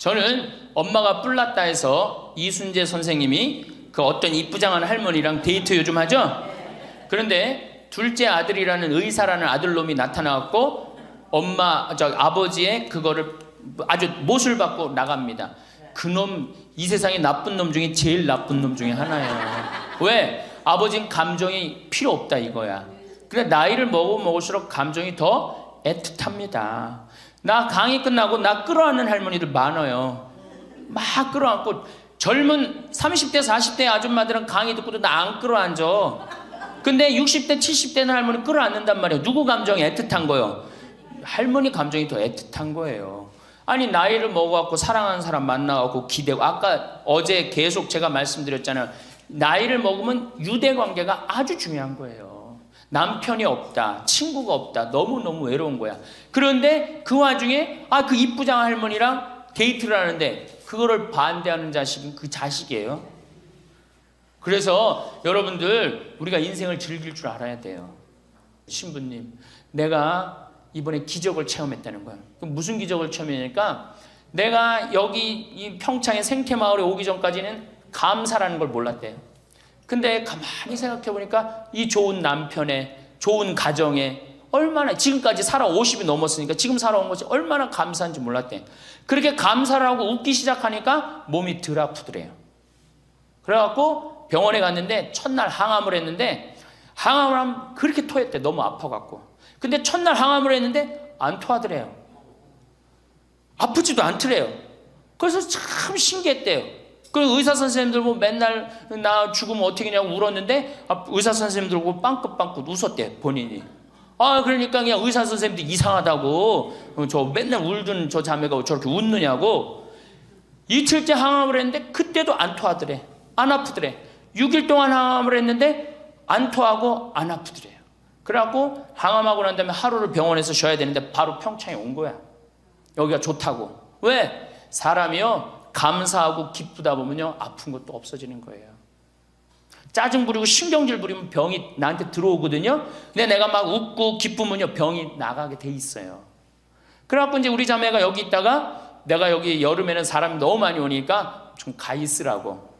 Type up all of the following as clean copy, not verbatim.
저는 엄마가 뿔났다 해서 이순재 선생님이 그 어떤 이쁘장한 할머니랑 데이트 요즘 하죠? 그런데 둘째 아들이라는 의사라는 아들놈이 나타나갖고 아버지의 그거를 아주 못을 받고 나갑니다. 그놈 이 세상에 나쁜 놈 중에 제일 나쁜 놈 중에 하나예요. 왜? 아버지는 감정이 필요 없다 이거야. 근데 나이를 먹을수록 감정이 더 애틋합니다. 나 강의 끝나고 나 끌어안는 할머니들 많아요. 막 끌어안고 젊은 30대 40대 아줌마들은 강의 듣고도 나 안 끌어안죠. 근데 60대 70대는 할머니 끌어안는단 말이에요. 누구 감정이 애틋한 거예요? 할머니 감정이 더 애틋한 거예요. 아니 나이를 먹어갖고 사랑하는 사람 만나갖고 기대고, 아까 어제 계속 제가 말씀드렸잖아요. 나이를 먹으면 유대관계가 아주 중요한 거예요. 남편이 없다, 친구가 없다, 너무너무 외로운 거야. 그런데 그 와중에 그 이쁘장한 할머니랑 데이트를 하는데 그거를 반대하는 자식은 그 자식이에요. 그래서 여러분들 우리가 인생을 즐길 줄 알아야 돼요. 신부님, 내가 이번에 기적을 체험했다는 거야. 그럼 무슨 기적을 체험했냐니까, 내가 여기 이 평창의 생태마을에 오기 전까지는 감사라는 걸 몰랐대요. 근데 가만히 생각해 보니까 이 좋은 남편의 좋은 가정에 얼마나, 지금까지 살아 50이 넘었으니까 지금 살아온 것이 얼마나 감사한지 몰랐대. 그렇게 감사를 하고 웃기 시작하니까 몸이 덜 아프더래요. 그래갖고 병원에 갔는데 첫날 항암을 했는데, 항암을 하면 그렇게 토했대. 너무 아파갖고. 근데 첫날 항암을 했는데 안 토하더래요. 아프지도 않더래요. 그래서 참 신기했대요. 그리고 의사 선생님들 보고 맨날 나 죽으면 어떻게 하냐고 울었는데 의사 선생님들 보고 빵긋빵긋 웃었대, 본인이. 그러니까 그냥 의사 선생님들 이상하다고, 저 맨날 울던 저 자매가 저렇게 웃느냐고. 이틀째 항암을 했는데 그때도 안 토하더래. 안 아프더래. 6일 동안 항암을 했는데 안 토하고 안 아프더래요. 그래갖고 항암하고 난 다음에 하루를 병원에서 쉬어야 되는데 바로 평창에 온 거야. 여기가 좋다고. 왜? 사람이요, 감사하고 기쁘다 보면요, 아픈 것도 없어지는 거예요. 짜증 부리고 신경질 부리면 병이 나한테 들어오거든요. 근데 내가 막 웃고 기쁘면요, 병이 나가게 돼 있어요. 그래갖고 이제 우리 자매가 여기 있다가, 내가 여기 여름에는 사람이 너무 많이 오니까 좀 가 있으라고.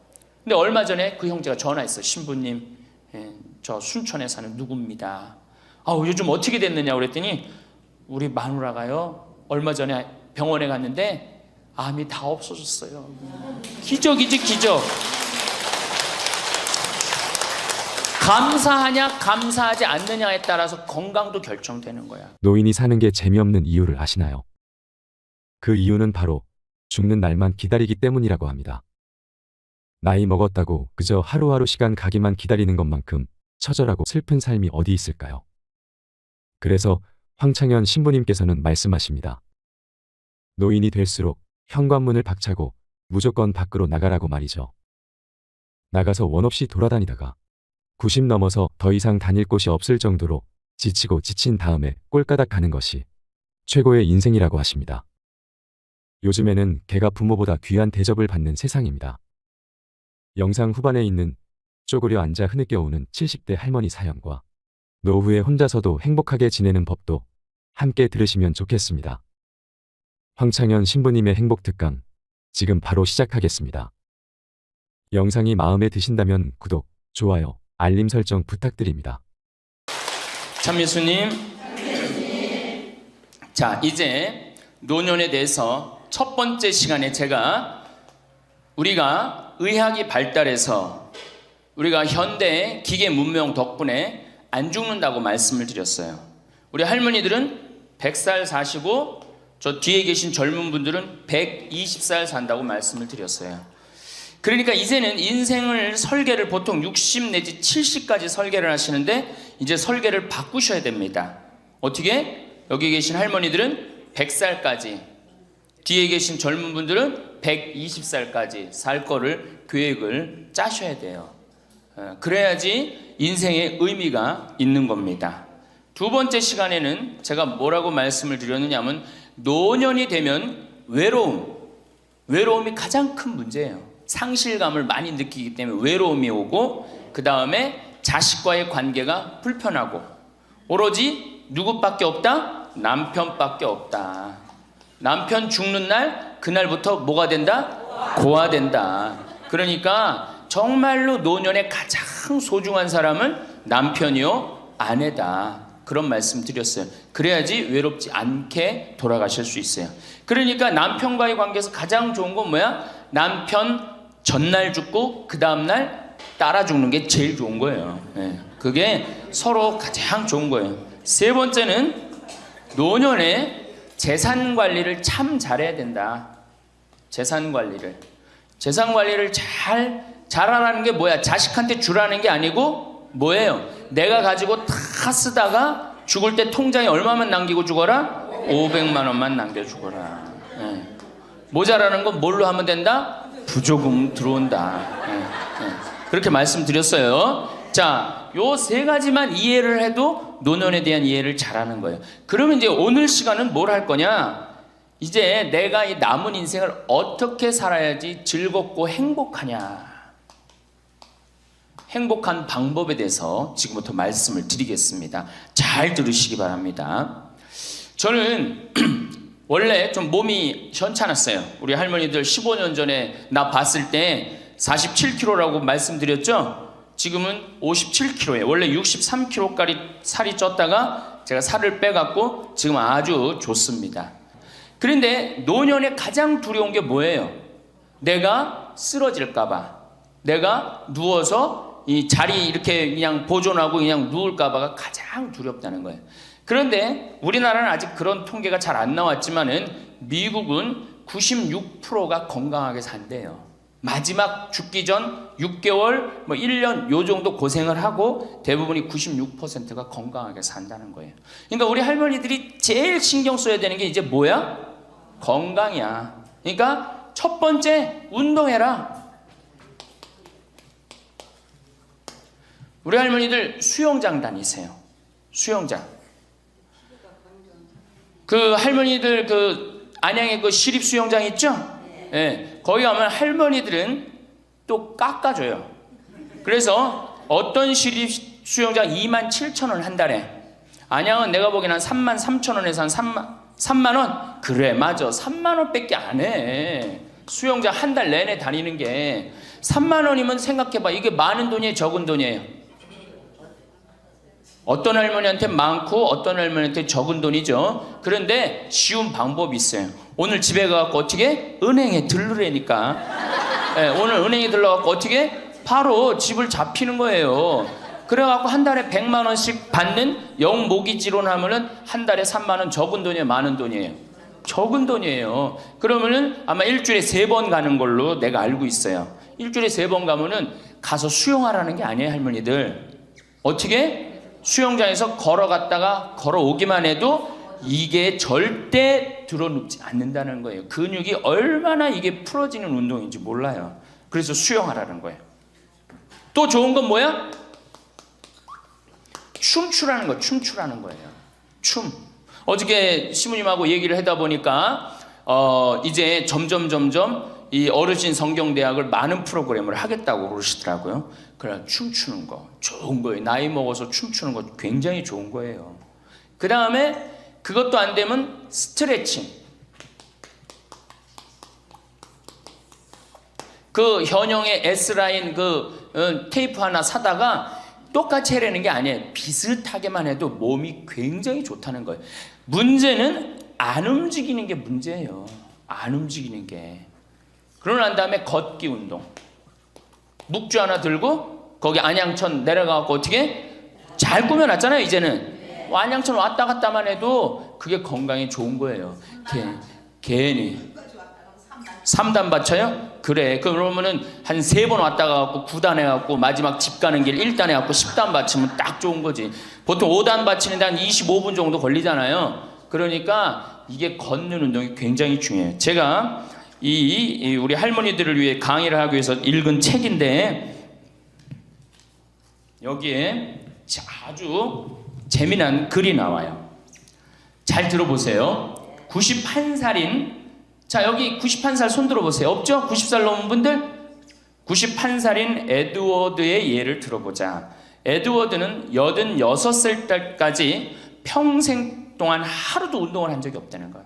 근데 얼마 전에 그 형제가 전화했어요. 신부님, 저 순천에 사는 누구입니다. 요즘 어떻게 됐느냐 그랬더니, 우리 마누라가요, 얼마 전에 병원에 갔는데 암이 다 없어졌어요. 기적이지, 기적. 감사하냐 감사하지 않느냐에 따라서 건강도 결정되는 거야. 노인이 사는 게 재미없는 이유를 아시나요? 그 이유는 바로 죽는 날만 기다리기 때문이라고 합니다. 나이 먹었다고 그저 하루하루 시간 가기만 기다리는 것만큼 처절하고 슬픈 삶이 어디 있을까요? 그래서 황창현 신부님께서는 말씀하십니다. 노인이 될수록 현관문을 박차고 무조건 밖으로 나가라고 말이죠. 나가서 원 없이 돌아다니다가 90 넘어서 더 이상 다닐 곳이 없을 정도로 지치고 지친 다음에 꼴까닥 가는 것이 최고의 인생이라고 하십니다. 요즘에는 개가 부모보다 귀한 대접을 받는 세상입니다. 영상 후반에 있는 쪼그려 앉아 흐느껴오는 70대 할머니 사연과 노후에 혼자서도 행복하게 지내는 법도 함께 들으시면 좋겠습니다. 황창현 신부님의 행복특강, 지금 바로 시작하겠습니다. 영상이 마음에 드신다면 구독, 좋아요, 알림 설정 부탁드립니다. 참예수님, 자, 이제 노년에 대해서 첫 번째 시간에 우리가 의학이 발달해서 우리가 현대 기계 문명 덕분에 안 죽는다고 말씀을 드렸어요. 우리 할머니들은 100살 사시고 저 뒤에 계신 젊은 분들은 120살 산다고 말씀을 드렸어요. 그러니까 이제는 인생을 설계를 보통 60 내지 70까지 설계를 하시는데 이제 설계를 바꾸셔야 됩니다. 어떻게? 여기 계신 할머니들은 100살까지, 뒤에 계신 젊은 분들은 120살까지 살 거를 계획을 짜셔야 돼요. 그래야지 인생의 의미가 있는 겁니다. 두 번째 시간에는 제가 뭐라고 말씀을 드렸느냐 하면, 노년이 되면 외로움이 가장 큰 문제예요. 상실감을 많이 느끼기 때문에 외로움이 오고, 그 다음에 자식과의 관계가 불편하고, 오로지 누구밖에 없다? 남편밖에 없다. 남편 죽는 날 그날부터 뭐가 된다? 고아된다. 그러니까 정말로 노년에 가장 소중한 사람은 남편이요 아내다. 그런 말씀 드렸어요. 그래야지 외롭지 않게 돌아가실 수 있어요. 그러니까 남편과의 관계에서 가장 좋은 건 뭐야? 남편 전날 죽고 그 다음날 따라 죽는 게 제일 좋은 거예요. 그게 서로 가장 좋은 거예요. 세 번째는 노년에 재산 관리를 참 잘해야 된다. 재산 관리를 잘하라는 게 뭐야? 자식한테 주라는 게 아니고 뭐예요? 내가 가지고 다 쓰다가 죽을 때 통장에 얼마만 남기고 죽어라? 500만 원만 남겨 죽어라. 모자라는 건 뭘로 하면 된다? 부조금 들어온다. 그렇게 말씀드렸어요. 자, 요 세 가지만 이해를 해도 노년에 대한 이해를 잘하는 거예요. 그러면 이제 오늘 시간은 뭘 할 거냐? 이제 내가 이 남은 인생을 어떻게 살아야지 즐겁고 행복하냐? 행복한 방법에 대해서 지금부터 말씀을 드리겠습니다. 잘 들으시기 바랍니다. 저는 원래 좀 몸이 현찮았어요. 우리 할머니들 15년 전에 나 봤을 때 47kg라고 말씀드렸죠? 지금은 57kg예요. 원래 63kg까지 살이 쪘다가 제가 살을 빼갖고 지금 아주 좋습니다. 그런데 노년에 가장 두려운 게 뭐예요? 내가 쓰러질까봐, 내가 누워서 이 자리 이렇게 그냥 보존하고 그냥 누울까봐가 가장 두렵다는 거예요. 그런데 우리나라는 아직 그런 통계가 잘 안 나왔지만은 미국은 96%가 건강하게 산대요. 마지막 죽기 전 6개월, 1년 요 정도 고생을 하고 대부분이 96%가 건강하게 산다는 거예요. 그러니까 우리 할머니들이 제일 신경 써야 되는 게 이제 뭐야? 건강이야. 그러니까 첫 번째 운동해라. 우리 할머니들 수영장 다니세요. 수영장. 그 할머니들 그 안양에 그 시립 수영장 있죠? 예, 거기 가면 할머니들은 또 깎아줘요. 그래서 어떤 시립 수영장 27,000원 한 달에, 안양은 내가 보기에는 한 33,000원에서 한 3만 원? 그래, 맞아. 3만 원밖에 안 해. 수영장 한 달 내내 다니는 게 3만 원이면 생각해봐. 이게 많은 돈이에요, 적은 돈이에요? 어떤 할머니한테 많고 어떤 할머니한테 적은 돈이죠. 그런데 쉬운 방법이 있어요. 오늘 집에 가서 어떻게? 은행에 들르라니까. 네, 오늘 은행에 들러갖고 어떻게? 바로 집을 잡히는 거예요. 그래갖고 한 달에 100만 원씩 받는 영모기지론 하면은 한 달에 3만 원. 적은 돈이에요, 많은 돈이에요? 적은 돈이에요. 그러면은 아마 일주일에 3번 가는 걸로 내가 알고 있어요. 일주일에 3번 가면은 가서 수영하라는 게 아니에요, 할머니들. 어떻게? 수영장에서 걸어갔다가 걸어오기만 해도 이게 절대 들어눕지 않는다는 거예요. 근육이 얼마나 이게 풀어지는 운동인지 몰라요. 그래서 수영하라는 거예요. 또 좋은 건 뭐야? 춤추라는 거예요. 춤추라는 거예요. 춤. 어저께 시부님하고 얘기를 하다 보니까 이제 점점 이 어르신 성경대학을 많은 프로그램을 하겠다고 그러시더라고요. 그래, 춤추는 거 좋은 거예요. 나이 먹어서 춤추는 거 굉장히 좋은 거예요. 그 다음에 그것도 안 되면 스트레칭. 그 현영의 S라인 그 테이프 하나 사다가 똑같이 해라는 게 아니에요. 비슷하게만 해도 몸이 굉장히 좋다는 거예요. 문제는 안 움직이는 게 문제예요. 안 움직이는 게. 그러고 난 다음에 걷기 운동. 묵주 하나 들고 거기 안양천 내려가고 어떻게? 잘 꾸며놨잖아요, 이제는. 안양천 왔다 갔다만 해도 그게 건강에 좋은 거예요. 괜히. 3단 받쳐요? 그래. 그러면은 한 3번 왔다 가고 9단 해갖고 마지막 집 가는 길 1단 해갖고 10단 받치면 딱 좋은 거지. 보통 5단 받치는데 한 25분 정도 걸리잖아요. 그러니까 이게 걷는 운동이 굉장히 중요해요. 제가 이 우리 할머니들을 위해 강의를 하기 위해서 읽은 책인데 여기에 아주 재미난 글이 나와요. 잘 들어보세요. 91살인, 자 여기 91살 손 들어보세요. 없죠? 90살 넘은 분들? 91살인 에드워드의 예를 들어보자. 에드워드는 86살 때까지 평생 동안 하루도 운동을 한 적이 없다는 거예요.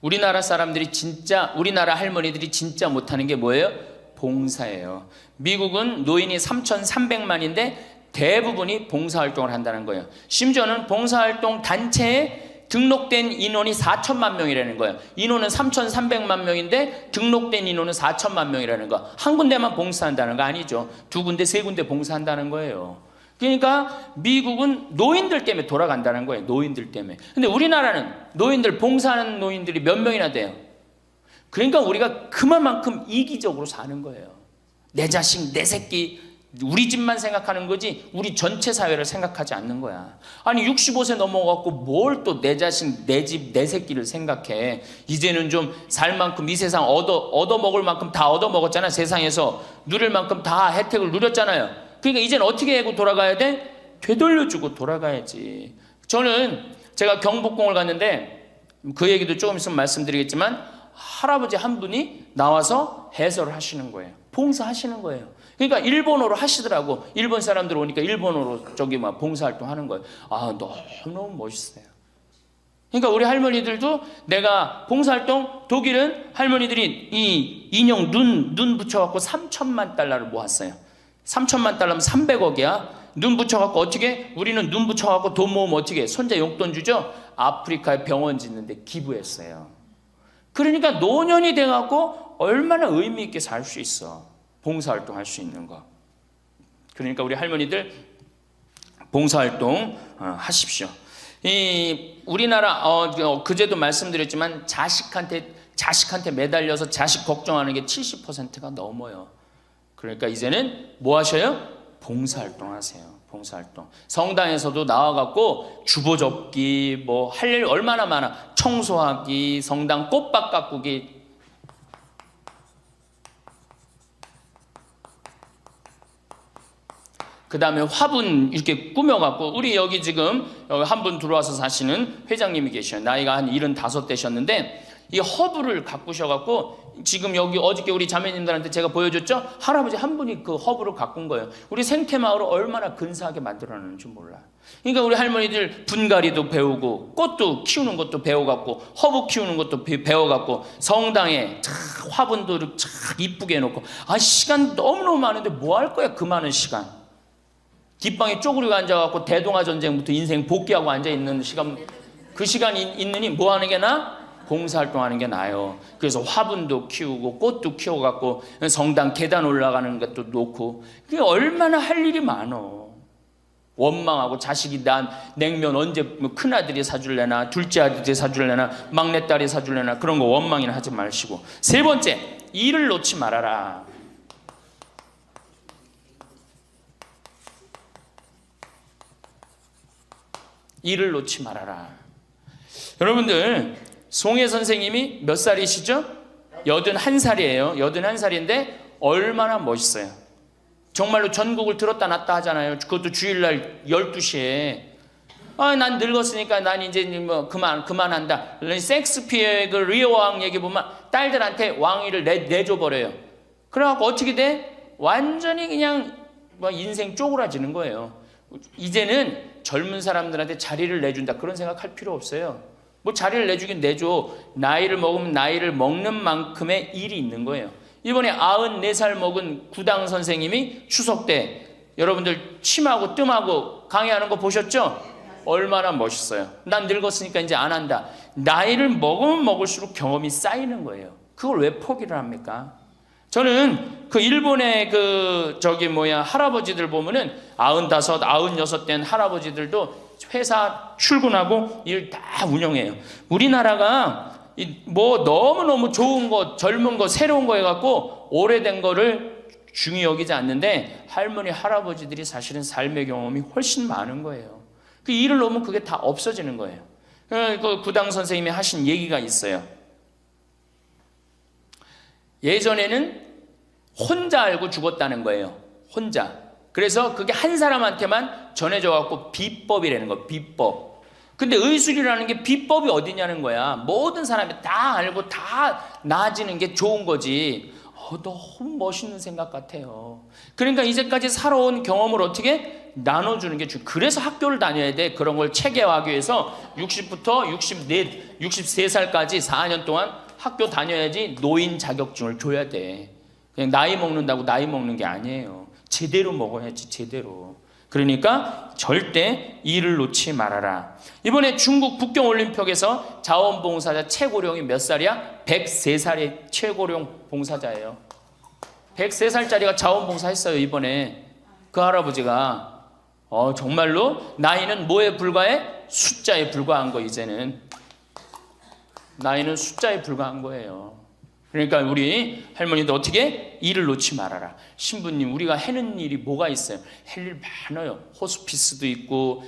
우리나라 사람들이 진짜, 우리나라 할머니들이 진짜 못하는 게 뭐예요? 봉사예요. 미국은 노인이 3,300만인데 대부분이 봉사활동을 한다는 거예요. 심지어는 봉사활동 단체에 등록된 인원이 4천만 명이라는 거예요. 인원은 3,300만 명인데 등록된 인원은 4천만 명이라는 거. 한 군데만 봉사한다는 거 아니죠. 두 군데, 세 군데 봉사한다는 거예요. 그러니까 미국은 노인들 때문에 돌아간다는 거예요. 노인들 때문에. 근데 우리나라는 노인들, 봉사하는 노인들이 몇 명이나 돼요. 그러니까 우리가 그만큼 이기적으로 사는 거예요. 내 자식, 내 새끼, 우리 집만 생각하는 거지 우리 전체 사회를 생각하지 않는 거야. 아니 65세 넘어갖고 뭘 또 내 자식, 내 집, 내 새끼를 생각해. 이제는 좀 살 만큼 이 세상 얻어먹을 만큼 다 얻어먹었잖아. 세상에서 누릴 만큼 다 혜택을 누렸잖아요. 그러니까 이제는 어떻게 하고 돌아가야 돼? 되돌려주고 돌아가야지. 저는 제가 경복궁을 갔는데 그 얘기도 조금 있으면 말씀드리겠지만 할아버지 한 분이 나와서 해설을 하시는 거예요. 봉사하시는 거예요. 그러니까 일본어로 하시더라고. 일본 사람들 오니까 일본어로 저기 막 봉사활동 하는 거예요. 아, 너무 멋있어요. 그러니까 우리 할머니들도 내가 봉사활동, 독일은 할머니들이 이 인형 눈 붙여갖고 3천만 달러를 모았어요. 3천만 달러면 300억이야. 눈 붙여갖고 어떻게? 우리는 눈 붙여갖고 돈 모으면 어떻게? 손자 용돈 주죠? 아프리카에 병원 짓는데 기부했어요. 그러니까 노년이 돼갖고 얼마나 의미 있게 살 수 있어. 봉사활동 할 수 있는 거. 그러니까 우리 할머니들 봉사활동 하십시오. 이 우리나라 그제도 말씀드렸지만 자식한테 매달려서 자식 걱정하는 게 70%가 넘어요. 그러니까 이제는 뭐 하셔요? 봉사활동 하세요. 봉사활동. 성당에서도 나와갖고 주보 접기 뭐 할 일 얼마나 많아. 청소하기, 성당 꽃밭 가꾸기. 그 다음에 화분 이렇게 꾸며갖고 우리 여기 지금 한 분 들어와서 사시는 회장님이 계셔요. 나이가 한 75 되셨는데 이 허브를 가꾸셔갖고 지금 여기 어저께 우리 자매님들한테 제가 보여줬죠? 할아버지 한 분이 그 허브를 가꾼 거예요. 우리 생태마을을 얼마나 근사하게 만들어놨는지 몰라. 그러니까 우리 할머니들 분갈이도 배우고 꽃도 키우는 것도 배워갖고 허브 키우는 것도 배워갖고 성당에 화분도 이렇게 이쁘게 해놓고 시간 너무너무 많은데 뭐 할 거야 그 많은 시간. 뒷방에 쪼그리고 앉아갖고 대동아 전쟁부터 인생 복귀하고 앉아있는 시간, 그 시간 있느니 뭐 하는 게 나아? 봉사활동 하는 게 나아요. 그래서 화분도 키우고 꽃도 키워갖고 성당 계단 올라가는 것도 놓고 그게 얼마나 할 일이 많어. 원망하고 자식이 난 냉면 언제 큰아들이 사줄래나 둘째 아들이 사줄래나 막내딸이 사줄래나 그런 거 원망이나 하지 마시고. 세 번째, 일을 놓지 말아라. 일을 놓지 말아라. 여러분들 송혜 선생님이 몇 살이시죠? 81살이에요. 81살인데 얼마나 멋있어요. 정말로 전국을 들었다 놨다 하잖아요. 그것도 주일날 12시에. 난 늙었으니까 난 이제 뭐 그만한다. 섹스피어의 그 리어 왕 얘기 보면 딸들한테 왕위를 내줘버려요. 그래갖고 어떻게 돼? 완전히 그냥 뭐 인생 쪼그라지는 거예요. 이제는 젊은 사람들한테 자리를 내준다 그런 생각할 필요 없어요. 뭐 자리를 내주긴 내줘. 나이를 먹으면 나이를 먹는 만큼의 일이 있는 거예요. 이번에 94살 먹은 구당 선생님이 추석 때 여러분들 침하고 뜸하고 강의하는 거 보셨죠? 얼마나 멋있어요. 난 늙었으니까 이제 안 한다. 나이를 먹으면 먹을수록 경험이 쌓이는 거예요. 그걸 왜 포기를 합니까? 저는 그 일본의 할아버지들 보면은 95, 96 된 할아버지들도 회사 출근하고 일 다 운영해요. 우리나라가 뭐 너무너무 좋은 거, 젊은 거, 새로운 거 해갖고 오래된 거를 중히 여기지 않는데 할머니, 할아버지들이 사실은 삶의 경험이 훨씬 많은 거예요. 그 일을 놓으면 그게 다 없어지는 거예요. 그 구당 선생님이 하신 얘기가 있어요. 예전에는 혼자 알고 죽었다는 거예요. 혼자. 그래서 그게 한 사람한테만 전해져 갖고 비법이라는 거. 비법. 근데 의술이라는 게 비법이 어디냐는 거야. 모든 사람이 다 알고 다 나아지는 게 좋은 거지. 너무 멋있는 생각 같아요. 그러니까 이제까지 살아온 경험을 어떻게 나눠주는 게 그래서 학교를 다녀야 돼. 그런 걸 체계화하기 위해서 60부터 63살까지 4년 동안 학교 다녀야지 노인 자격증을 줘야 돼. 그냥 나이 먹는다고 나이 먹는 게 아니에요. 제대로 먹어야지, 제대로. 그러니까 절대 일을 놓지 말아라. 이번에 중국 북경올림픽에서 자원봉사자 최고령이 몇 살이야? 103살의 최고령 봉사자예요. 103살짜리가 자원봉사 했어요, 이번에. 그 할아버지가. 정말로 나이는 뭐에 불과해? 숫자에 불과한 거, 이제는. 나이는 숫자에 불과한 거예요. 그러니까 우리 할머니도 어떻게? 일을 놓지 말아라. 신부님, 우리가 해는 일이 뭐가 있어요? 할 일 많아요. 호스피스도 있고,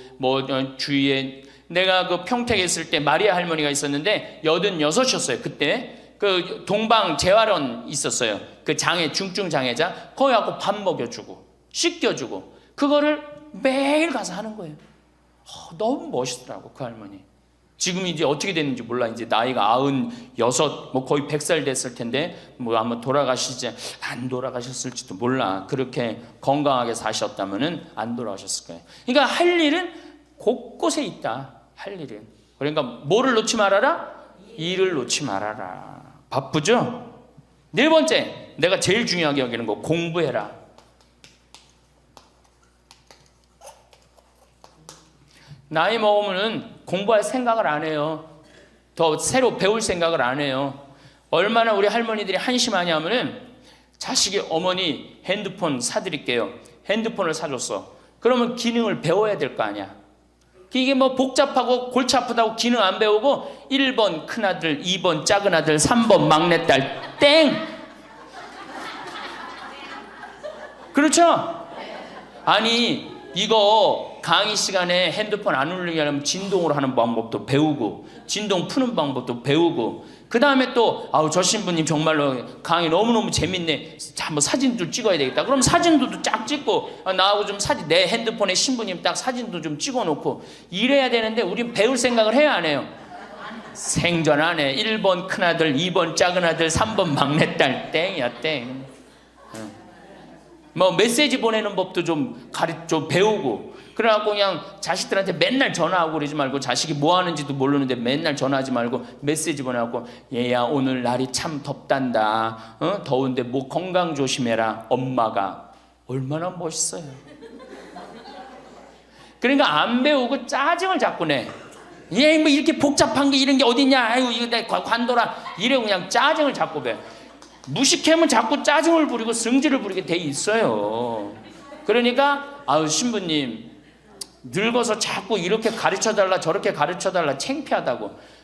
주위에. 내가 그 평택에 있을 때 마리아 할머니가 있었는데 86이었어요. 그때 그 동방 재활원 있었어요. 그 장애, 중증 장애자. 거기 가고 밥 먹여주고 씻겨주고 그거를 매일 가서 하는 거예요. 너무 멋있더라고, 그 할머니. 지금 이제 어떻게 됐는지 몰라. 이제 나이가 96, 거의 100살 됐을 텐데, 아마 돌아가시지, 안 돌아가셨을지도 몰라. 그렇게 건강하게 사셨다면은 안 돌아가셨을 거예요. 그러니까 할 일은 곳곳에 있다. 할 일은. 그러니까 뭐를 놓지 말아라? 일을 놓지 말아라. 바쁘죠? 네 번째, 내가 제일 중요하게 여기는 거, 공부해라. 나이 먹으면은 공부할 생각을 안 해요. 더 새로 배울 생각을 안 해요. 얼마나 우리 할머니들이 한심하냐면은 자식이 어머니 핸드폰 사드릴게요. 핸드폰을 사줬어. 그러면 기능을 배워야 될 거 아니야. 이게 복잡하고 골치 아프다고 기능 안 배우고 1번 큰아들, 2번 작은아들, 3번 막내딸 땡! 그렇죠? 아니 이거 강의 시간에 핸드폰 안 울리게 하려면 진동으로 하는 방법도 배우고 진동 푸는 방법도 배우고 그 다음에 또 저 신부님 정말로 강의 너무너무 재밌네. 한번 사진도 찍어야 되겠다. 그럼 사진도 쫙 찍고 나하고 좀 내 핸드폰에 신부님 딱 사진도 좀 찍어놓고 이래야 되는데 우린 배울 생각을 해야 안 해요? 생전 안 해. 1번 큰아들, 2번 작은아들, 3번 막내딸 땡이야 땡. 메시지 보내는 법도 좀 배우고 그래갖고 그냥 자식들한테 맨날 전화하고 그러지 말고 자식이 뭐 하는지도 모르는데 맨날 전화하지 말고 메시지 보내갖고 얘야 오늘 날이 참 덥단다. 더운데 건강 조심해라. 엄마가 얼마나 멋있어요. 그러니까 안 배우고 짜증을 자꾸 내. 얘 이렇게 복잡한 게 이런 게 어딨냐. 아유 이거 내 관둬라. 이래 그냥 짜증을 자꾸 배. 무식하면 자꾸 짜증을 부리고 승질을 부리게 돼 있어요. 그러니까 신부님 늙어서 자꾸 이렇게 가르쳐달라 저렇게 가르쳐달라 창피하다고.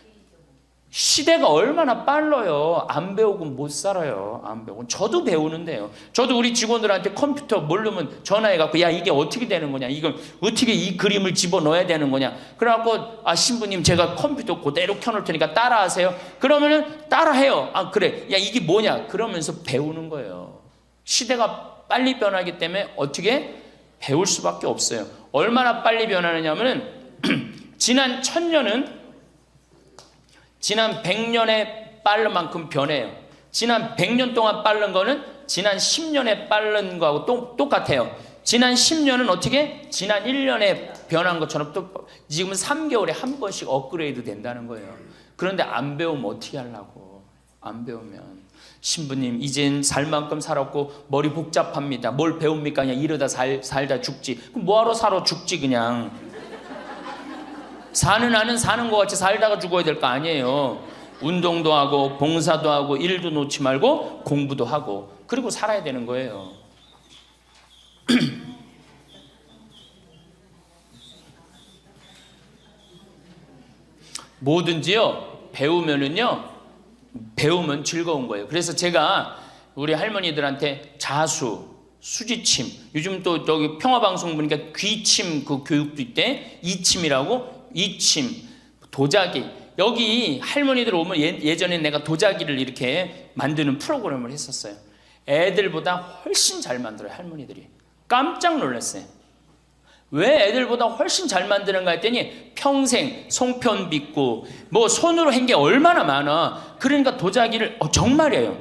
시대가 얼마나 빨라요. 안 배우고 못 살아요. 안 배우고. 저도 배우는데요. 저도 우리 직원들한테 컴퓨터 모르면 전화해갖고 야 이게 어떻게 되는 거냐, 이걸 어떻게 이 그림을 집어넣어야 되는 거냐. 그래갖고 신부님 제가 컴퓨터 그대로 켜놓을 테니까 따라하세요. 그러면은 따라해요. 그래 야 이게 뭐냐 그러면서 배우는 거예요. 시대가 빨리 변하기 때문에 어떻게 배울 수밖에 없어요. 얼마나 빨리 변하느냐면은 지난 1000년은 지난 100년에 빠른 만큼 변해요. 지난 100년 동안 빠른 거는 지난 10년에 빠른 거하고 똑같아요. 지난 10년은 어떻게? 지난 1년에 변한 것처럼 또 지금은 3개월에 한 번씩 업그레이드 된다는 거예요. 그런데 안 배우면 어떻게 하려고. 안 배우면. 신부님 이젠 살 만큼 살았고 머리 복잡합니다. 뭘 배웁니까? 그냥 이러다 살다 죽지. 그럼 뭐하러 살아 죽지 그냥. 사는 나는 사는 것 같이 살다가 죽어야 될 거 아니에요. 운동도 하고 봉사도 하고 일도 놓지 말고 공부도 하고 그리고 살아야 되는 거예요. 뭐든지요 배우면 즐거운 거예요. 그래서 제가 우리 할머니들한테 자수, 수지침, 요즘 또 저기 평화방송 보니까 귀침 그 교육도 있대. 이침이라고. 이침, 도자기. 여기 할머니들 오면 예전에 내가 도자기를 이렇게 만드는 프로그램을 했었어요. 애들보다 훨씬 잘 만들어요, 할머니들이. 깜짝 놀랐어요. 왜 애들보다 훨씬 잘 만드는가 했더니 평생 송편 빚고 손으로 한 게 얼마나 많아. 그러니까 도자기를 정말이에요.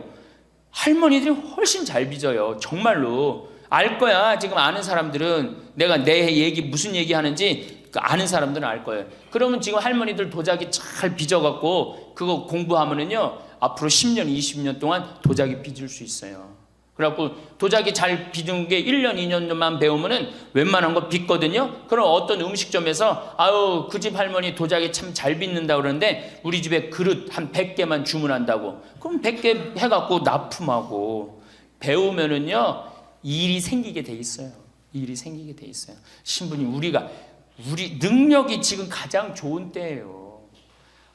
할머니들이 훨씬 잘 빚어요. 정말로. 알 거야. 지금 아는 사람들은 내가 내 얘기 무슨 얘기 하는지 아는 사람들은 알 거예요. 그러면 지금 할머니들 도자기 잘 빚어갖고 그거 공부하면은요 앞으로 10년, 20년 동안 도자기 빚을 수 있어요. 그래갖고 도자기 잘 빚은 게 1년, 2년만 배우면은 웬만한 거 빚거든요. 그럼 어떤 음식점에서 아유 그 집 할머니 도자기 참 잘 빚는다 그러는데 우리 집에 그릇 한 100개만 주문한다고. 그럼 100개 해갖고 납품하고 배우면은요 일이 생기게 돼 있어요. 일이 생기게 돼 있어요. 신부님 우리 능력이 지금 가장 좋은 때예요.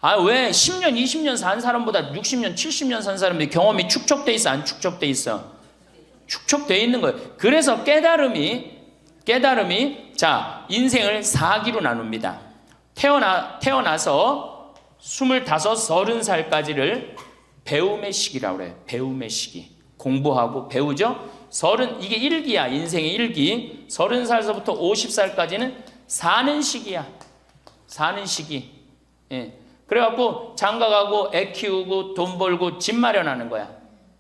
아, 왜 10년, 20년 산 사람보다 60년, 70년 산 사람들이 경험이 축적돼 있어, 안 축적돼 있어? 축적돼 있는 거예요. 그래서 깨달음이 자, 인생을 4기로 나눕니다. 태어나서 25, 30살까지를 배움의 시기라고 그래요. 배움의 시기. 공부하고 배우죠? 이게 1기야. 인생의 1기. 30살서부터 50살까지는 사는 시기야. 사는 시기. 예. 그래갖고 장가가고 애 키우고 돈 벌고 집 마련하는 거야.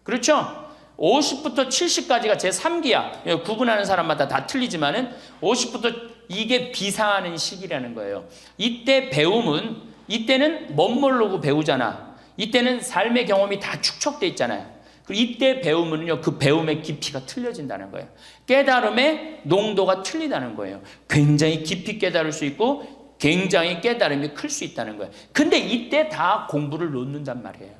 그렇죠? 50부터 70까지가 제 3기야. 구분하는 사람마다 다 틀리지만은 50부터 이게 비상하는 시기라는 거예요. 이때는 멋모르고 배우잖아. 이때는 삶의 경험이 다 축적돼 있잖아요. 이때 배우면요 그 배움의 깊이가 틀려진다는 거예요. 깨달음의 농도가 틀리다는 거예요. 굉장히 깊이 깨달을 수 있고 굉장히 깨달음이 클 수 있다는 거예요. 근데 이때 다 공부를 놓는단 말이에요.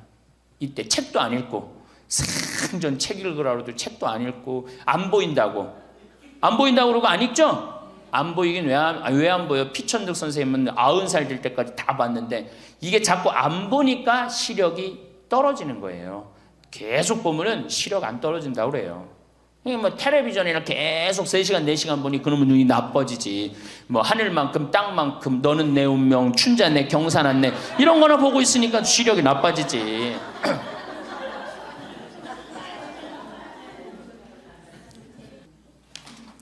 이때 책도 안 읽고 생전 책 읽으라고도 책도 안 읽고 안 보인다고 그러고 안 읽죠? 안 보이긴 왜 안 보여? 피천득 선생님은 90살 될 때까지 다 봤는데 이게 자꾸 안 보니까 시력이 떨어지는 거예요. 계속 보면은 시력 안 떨어진다고 그래요. 뭐 텔레비전이나 계속 3시간 4시간 보니 그놈은 눈이 나빠지지. 뭐 하늘만큼 땅만큼 너는 내 운명 춘자네 경사났네 이런 거나 보고 있으니까 시력이 나빠지지.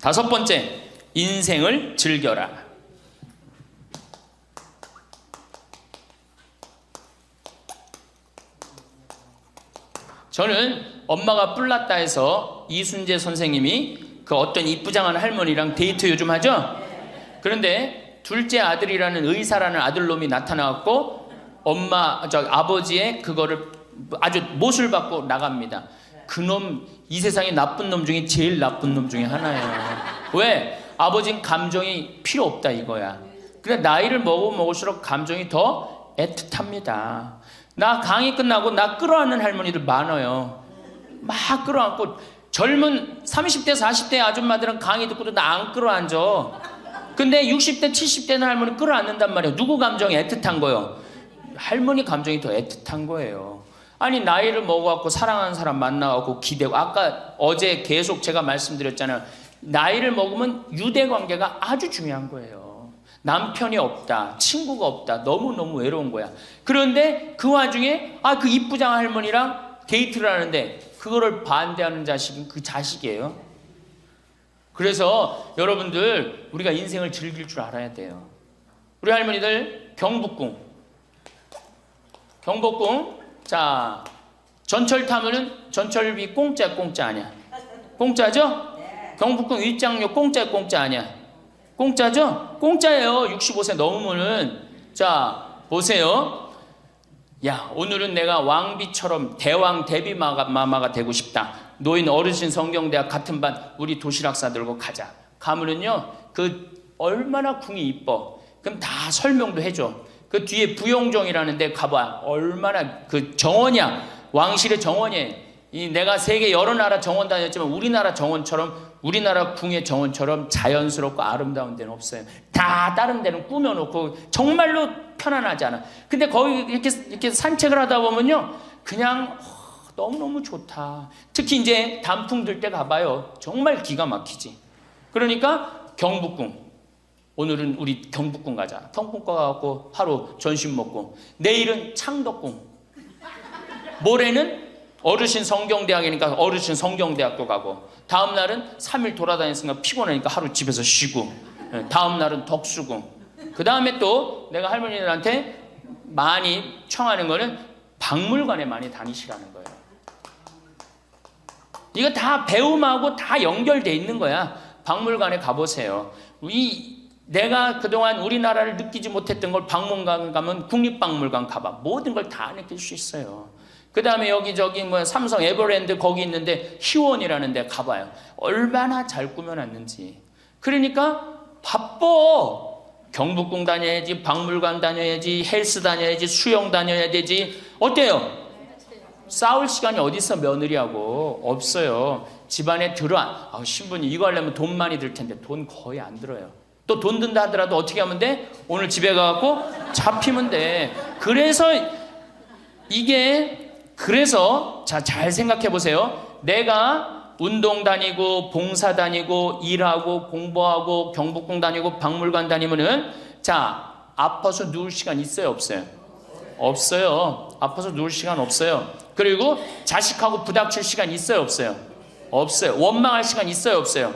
다섯 번째, 인생을 즐겨라. 저는 엄마가 뿔났다 해서 이순재 선생님이 그 어떤 이쁘장한 할머니랑 데이트 요즘 하죠? 그런데 둘째 아들이라는 의사라는 아들놈이 나타나갖고 아버지의 그거를 아주 못을 받고 나갑니다. 그놈 이 세상에 나쁜 놈 중에 제일 나쁜 놈 중에 하나예요. 왜? 아버지는 감정이 필요 없다 이거야. 그래 나이를 먹을수록 감정이 더 애틋합니다. 나 강의 끝나고 나 끌어안는 할머니들 많아요. 막 끌어안고 젊은 30대 40대 아줌마들은 강의 듣고도 나 안 끌어안죠. 근데 60대 70대는 할머니 끌어안는단 말이에요. 누구 감정이 애틋한 거예요? 할머니 감정이 더 애틋한 거예요. 아니 나이를 먹어갖고 사랑하는 사람 만나갖고 기대고 아까 어제 계속 제가 말씀드렸잖아요. 나이를 먹으면 유대관계가 아주 중요한 거예요. 남편이 없다, 친구가 없다, 너무너무 외로운 거야. 그런데 그 와중에 그 이쁘장 할머니랑 데이트를 하는데 그거를 반대하는 자식은 그 자식이에요. 그래서 여러분들 우리가 인생을 즐길 줄 알아야 돼요. 우리 할머니들 경복궁 자 전철 타면은 전철비 공짜 아니야? 공짜죠? 경복궁 입장료 공짜 아니야? 공짜죠? 공짜예요. 65세 넘으면은. 자 보세요. 야 오늘은 내가 왕비처럼 대왕 대비마마가 되고 싶다. 노인 어르신 성경대학 같은 반 우리 도시락 싸들고 가자. 가면은요 그 얼마나 궁이 이뻐. 그럼 다 설명도 해줘. 그 뒤에 부용정이라는 데 가봐. 얼마나 그 정원이야. 왕실의 정원이에요. 내가 세계 여러 나라 정원 다녔지만 우리나라 정원처럼 우리나라 궁의 정원처럼 자연스럽고 아름다운 데는 없어요. 다 다른 데는 꾸며놓고 정말로 편안하지 않아. 근데 거기 이렇게 산책을 하다 보면요 그냥 너무너무 좋다. 특히 이제 단풍 들 때 가봐요. 정말 기가 막히지. 그러니까 경복궁. 오늘은 우리 경복궁 가자. 경복궁 가갖고 하루 점심 먹고 내일은 창덕궁. 모레는 어르신 성경대학이니까 어르신 성경대학도 가고 다음 날은 3일 돌아다녔으니까 피곤하니까 하루 집에서 쉬고 다음 날은 덕수궁. 그 다음에 또 내가 할머니들한테 많이 청하는 거는 박물관에 많이 다니시라는 거예요. 이거 다 배움하고 다 연결돼 있는 거야. 박물관에 가보세요. 내가 그동안 우리나라를 느끼지 못했던 걸 박물관 가면 국립박물관 가봐. 모든 걸 다 느낄 수 있어요. 그 다음에 여기저기 뭐 삼성 에버랜드 거기 있는데 희원이라는 데 가봐요. 얼마나 잘 꾸며놨는지. 그러니까 바빠. 경복궁 다녀야지, 박물관 다녀야지, 헬스 다녀야지, 수영 다녀야 되지. 어때요? 싸울 시간이 어디 있어? 며느리하고 없어요. 집안에 신부님 이거 하려면 돈 많이 들 텐데 돈 거의 안 들어요. 또 돈 든다 하더라도 어떻게 하면 돼? 오늘 집에 가고 잡히면 돼. 그래서 잘 생각해 보세요. 내가 운동 다니고 봉사 다니고 일하고 공부하고 경복궁 다니고 박물관 다니면은 아파서 누울 시간 있어요, 없어요? 없어요. 아파서 누울 시간 없어요. 그리고 자식하고 부닥칠 시간 있어요, 없어요? 없어요. 원망할 시간 있어요, 없어요?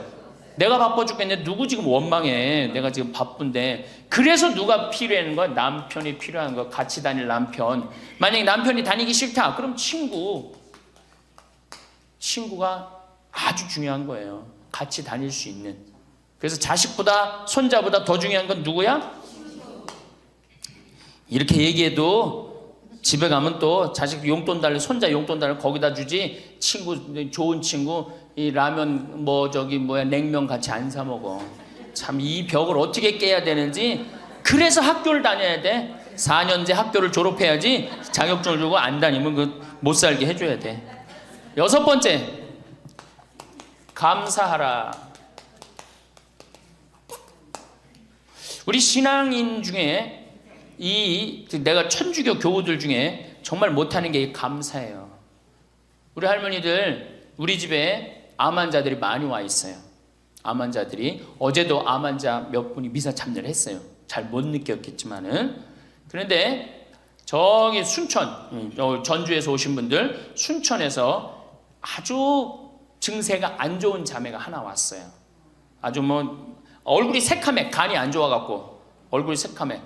내가 바빠 죽겠는데 누구 지금 원망해? 내가 지금 바쁜데. 그래서 누가 필요한 거야? 남편이 필요한 거야. 같이 다닐 남편. 만약에 남편이 다니기 싫다, 그럼 친구가 아주 중요한 거예요. 같이 다닐 수 있는. 그래서 자식보다 손자보다 더 중요한 건 누구야? 이렇게 얘기해도 집에 가면 또 자식 용돈 달래, 손자 용돈 달래 거기다 주지. 좋은 친구 이 라면 냉면 같이 안 사 먹어. 참 이 벽을 어떻게 깨야 되는지. 그래서 학교를 다녀야 돼. 4년제 학교를 졸업해야지. 자격증을 주고 안 다니면 못 살게 해줘야 돼. 6번째, 감사하라. 우리 신앙인 중에 내가 천주교 교우들 중에 정말 못하는 게 감사해요. 우리 할머니들 우리 집에 암 환자들이 많이 와 있어요. 암 환자들이 어제도 암 환자 몇 분이 미사 참여를 했어요. 잘 못 느꼈겠지만은. 그런데 저기 순천, 전주에서 오신 분들, 순천에서 아주 증세가 안 좋은 자매가 하나 왔어요. 아주 얼굴이 새카매, 간이 안 좋아갖고 얼굴이 새카매.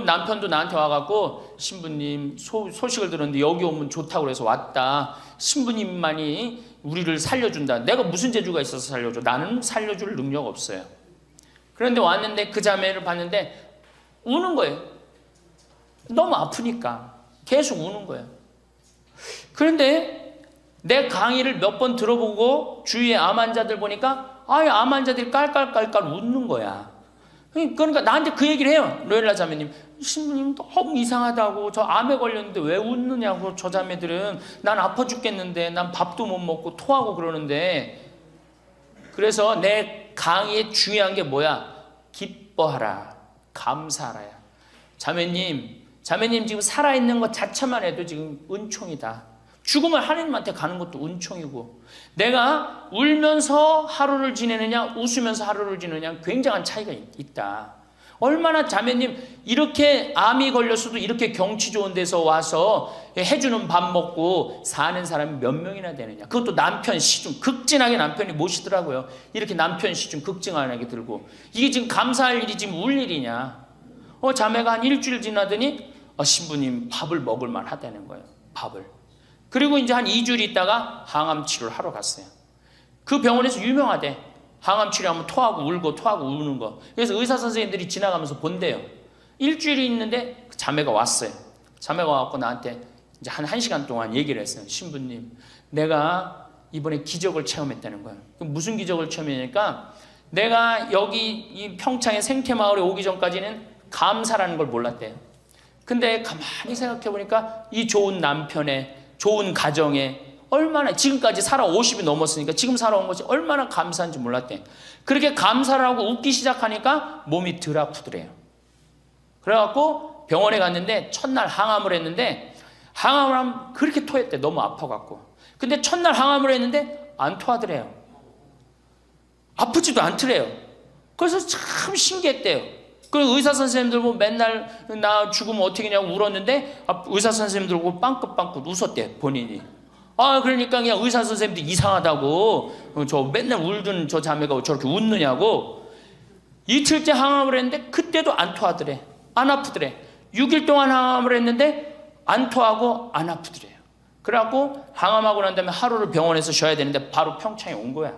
남편도 나한테 와갖고 신부님 소식을 들었는데 여기 오면 좋다고 그래서 왔다. 신부님만이 우리를 살려준다. 내가 무슨 재주가 있어서 살려줘? 나는 살려줄 능력 없어요. 그런데 왔는데 그 자매를 봤는데 우는 거예요. 너무 아프니까 계속 우는 거예요. 그런데 내 강의를 몇 번 들어보고 주위에 암 환자들 보니까 암 환자들이 깔깔깔깔 웃는 거야. 그러니까 나한테 그 얘기를 해요. 로엘라 자매님, 신부님 너무 이상하다고. 저 암에 걸렸는데 왜 웃느냐고. 저 자매들은 난 아파 죽겠는데 난 밥도 못 먹고 토하고 그러는데. 그래서 내 강의에 중요한 게 뭐야? 기뻐하라, 감사하라야. 자매님 지금 살아있는 것 자체만 해도 지금 은총이다. 죽으면 하나님한테 가는 것도 은총이고, 내가 울면서 하루를 지내느냐 웃으면서 하루를 지내느냐 굉장한 차이가 있다. 얼마나 자매님 이렇게 암이 걸렸어도 이렇게 경치 좋은 데서 와서 해주는 밥 먹고 사는 사람이 몇 명이나 되느냐. 그것도 남편 시중 극진하게 남편이 모시더라고요. 이렇게 남편 시중 극진하게 들고. 이게 지금 감사할 일이 지금 울 일이냐. 자매가 한 일주일 지나더니 신부님 밥을 먹을 만하다는 거예요. 밥을. 그리고 이제 한 2주일 있다가 항암 치료를 하러 갔어요. 그 병원에서 유명하대. 항암 치료하면 토하고 울고 토하고 우는 거. 그래서 의사 선생님들이 지나가면서 본대요. 일주일이 있는데 자매가 왔어요. 자매가 와갖고 나한테 이제 한 1시간 동안 얘기를 했어요. 신부님, 내가 이번에 기적을 체험했다는 거예요. 무슨 기적을 체험했냐니까, 내가 여기 이 평창의 생태마을에 오기 전까지는 감사라는 걸 몰랐대요. 근데 가만히 생각해 보니까 이 좋은 남편의 좋은 가정에 얼마나 지금까지 살아 50이 넘었으니까 지금 살아온 것이 얼마나 감사한지 몰랐대. 그렇게 감사를 하고 웃기 시작하니까 몸이 덜 아프더래요. 그래갖고 병원에 갔는데 첫날 항암을 했는데, 항암을 하면 그렇게 토했대. 너무 아파갖고. 근데 첫날 항암을 했는데 안 토하더래요. 아프지도 않더래요. 그래서 참 신기했대요. 그 의사 선생님들 보고 맨날 나 죽으면 어떻게 하냐고 울었는데 의사 선생님들 보고 빵긋빵긋 웃었대, 본인이. 그러니까 그냥 의사 선생님들 이상하다고, 저 맨날 울던 저 자매가 저렇게 웃느냐고. 이틀째 항암을 했는데 그때도 안 토하더래. 안 아프더래. 6일 동안 항암을 했는데 안 토하고 안 아프더래요. 그래갖고 항암하고 난 다음에 하루를 병원에서 쉬어야 되는데 바로 평창에 온 거야.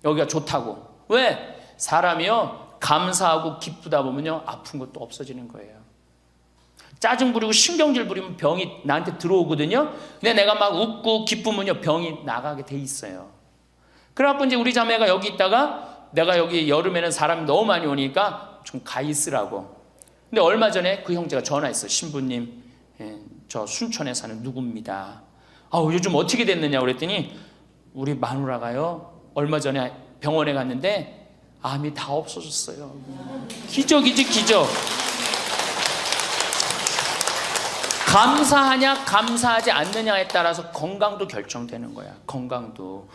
여기가 좋다고. 왜? 사람이요 감사하고 기쁘다 보면요 아픈 것도 없어지는 거예요. 짜증 부리고 신경질 부리면 병이 나한테 들어오거든요. 근데 내가 막 웃고 기쁘면요 병이 나가게 돼 있어요. 그래갖고 이제 우리 자매가 여기 있다가 내가 여기 여름에는 사람이 너무 많이 오니까 좀 가 있으라고. 근데 얼마 전에 그 형제가 전화했어. 신부님, 저 순천에 사는 누구입니다. 요즘 어떻게 됐느냐 그랬더니 우리 마누라가요 얼마 전에 병원에 갔는데 암이 다 없어졌어요. 기적이지 기적. 감사하냐 감사하지 않느냐에 따라서 건강도 결정되는 거야. 건강도.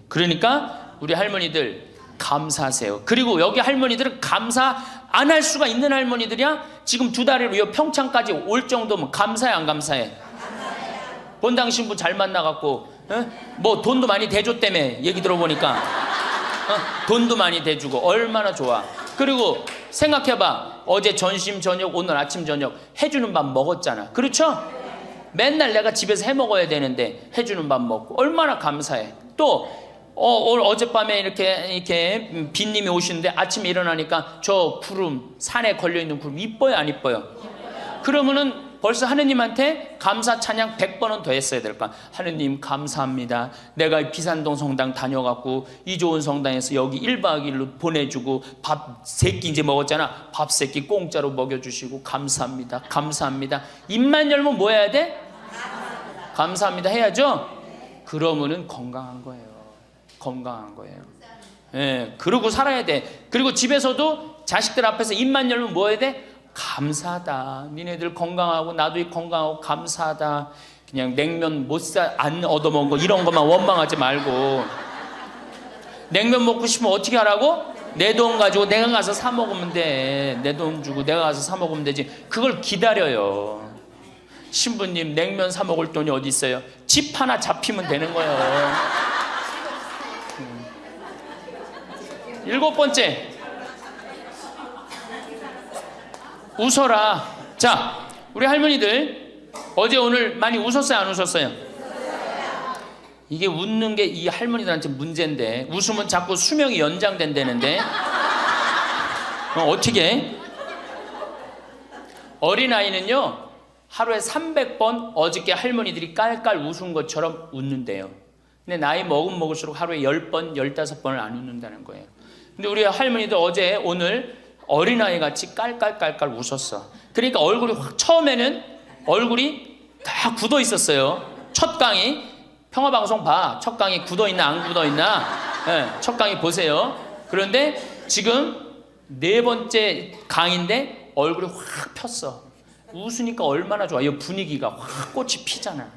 그러니까 우리 할머니들 감사하세요. 그리고 여기 할머니들은 감사 안 할 수가 있는 할머니들이야. 지금 2달을 평창까지 올 정도면 감사해 안 감사해? 본당 신부 잘 만나갖고 뭐 돈도 많이 대줬다며 얘기 들어보니까 돈도 많이 대주고 얼마나 좋아. 그리고 생각해봐. 어제 점심 저녁 오늘 아침 저녁 해주는 밥 먹었잖아. 그렇죠? 맨날 내가 집에서 해 먹어야 되는데 해주는 밥 먹고 얼마나 감사해. 또 어젯밤에 이렇게 빈님이 오시는데 아침에 일어나니까 저 구름 산에 걸려있는 구름 이뻐요 안 이뻐요? 그러면은 벌써 하느님한테 감사 찬양 100번은 더 했어야 될까? 하느님 감사합니다. 내가 비산동 성당 다녀갖고 이 좋은 성당에서 여기 1박 2일로 보내주고 밥 3끼 이제 먹었잖아. 밥 3끼 공짜로 먹여주시고 감사합니다. 감사합니다. 입만 열면 뭐 해야 돼? 감사합니다 해야죠? 그러면은 건강한 거예요. 건강한 거예요. 그러고 살아야 돼. 그리고 집에서도 자식들 앞에서 입만 열면 뭐 해야 돼? 감사하다. 니네들 건강하고 나도 건강하고 감사하다. 그냥 냉면 안 얻어먹은 거 이런 것만 원망하지 말고. 냉면 먹고 싶으면 어떻게 하라고? 내 돈 가지고 내가 가서 사 먹으면 돼. 내 돈 주고 내가 가서 사 먹으면 되지. 그걸 기다려요. 신부님 냉면 사 먹을 돈이 어디 있어요? 집 하나 잡히면 되는 거예요. 7번째, 웃어라. 자, 우리 할머니들 어제 오늘 많이 웃었어요 안 웃었어요? 이게 웃는 게 이 할머니들한테 문제인데 웃으면 자꾸 수명이 연장된다는데 어떻게? 어린아이는요 하루에 300번 어저께 할머니들이 깔깔 웃은 것처럼 웃는데요. 근데 나이 먹을수록 하루에 10번, 15번을 안 웃는다는 거예요. 근데 우리 할머니들 어제 오늘 어린아이 같이 깔깔깔깔 웃었어. 그러니까 얼굴이 처음에는 얼굴이 다 굳어 있었어요. 첫 강의 평화방송 봐. 첫 강의 굳어 있나 안 굳어 있나? 첫 강의 보세요. 그런데 지금 4번째 강의인데 얼굴이 확 폈어. 웃으니까 얼마나 좋아. 이 분위기가 확 꽃이 피잖아.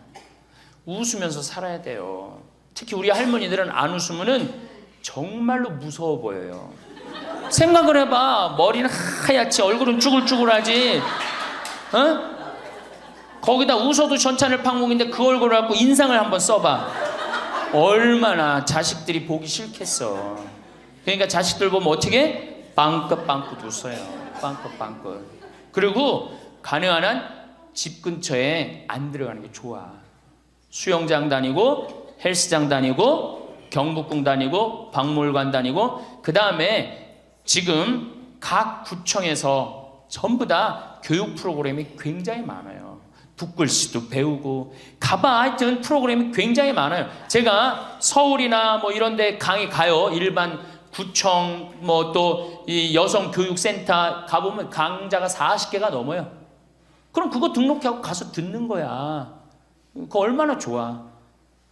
웃으면서 살아야 돼요. 특히 우리 할머니들은 안 웃으면은 정말로 무서워 보여요. 생각을 해봐. 머리는 하얗지 얼굴은 쭈글쭈글하지. 거기다 웃어도 전차늘 팡몽인데 그 얼굴을 갖고 인상을 한번 써봐. 얼마나 자식들이 보기 싫겠어. 그러니까 자식들 보면 어떻게? 빵긋빵긋 웃어요. 빵긋빵긋. 그리고 가능한 한 집 근처에 안 들어가는 게 좋아. 수영장 다니고 헬스장 다니고 경복궁 다니고 박물관 다니고 그 다음에 지금 각 구청에서 전부 다 교육 프로그램이 굉장히 많아요. 붓글씨도 배우고 가봐. 하여튼 프로그램이 굉장히 많아요. 제가 서울이나 뭐 이런 데 강의 가요. 일반 구청 뭐 또 이 여성교육센터 가보면 강좌가 40개가 넘어요. 그럼 그거 등록하고 가서 듣는 거야. 그거 얼마나 좋아.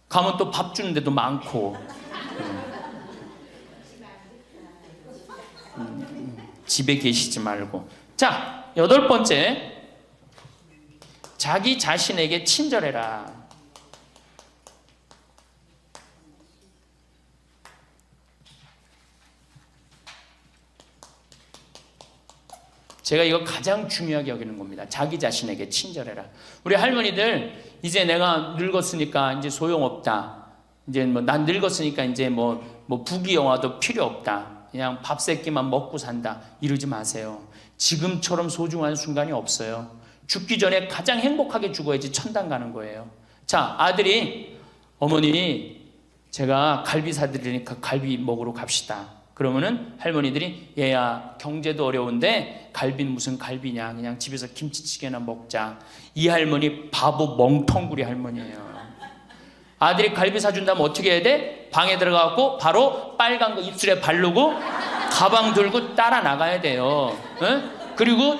가면 또 밥 주는 데도 많고. 집에 계시지 말고. 자, 8번째. 자기 자신에게 친절해라. 제가 이거 가장 중요하게 여기는 겁니다. 자기 자신에게 친절해라. 우리 할머니들 이제 내가 늙었으니까 이제 소용없다. 이제 뭐 난 늙었으니까 이제 뭐 부귀영화도 필요 없다. 그냥 밥 세끼만 먹고 산다. 이러지 마세요. 지금처럼 소중한 순간이 없어요. 죽기 전에 가장 행복하게 죽어야지 천당 가는 거예요. 자, 아들이 어머니 제가 갈비 사드리니까 갈비 먹으러 갑시다. 그러면은 할머니들이 얘야 경제도 어려운데 갈비는 무슨 갈비냐, 그냥 집에서 김치찌개나 먹자. 이 할머니 바보 멍텅구리 할머니예요. 아들이 갈비 사준다면 어떻게 해야 돼? 방에 들어가고 바로 빨간 거 입술에 바르고 가방 들고 따라 나가야 돼요. 그리고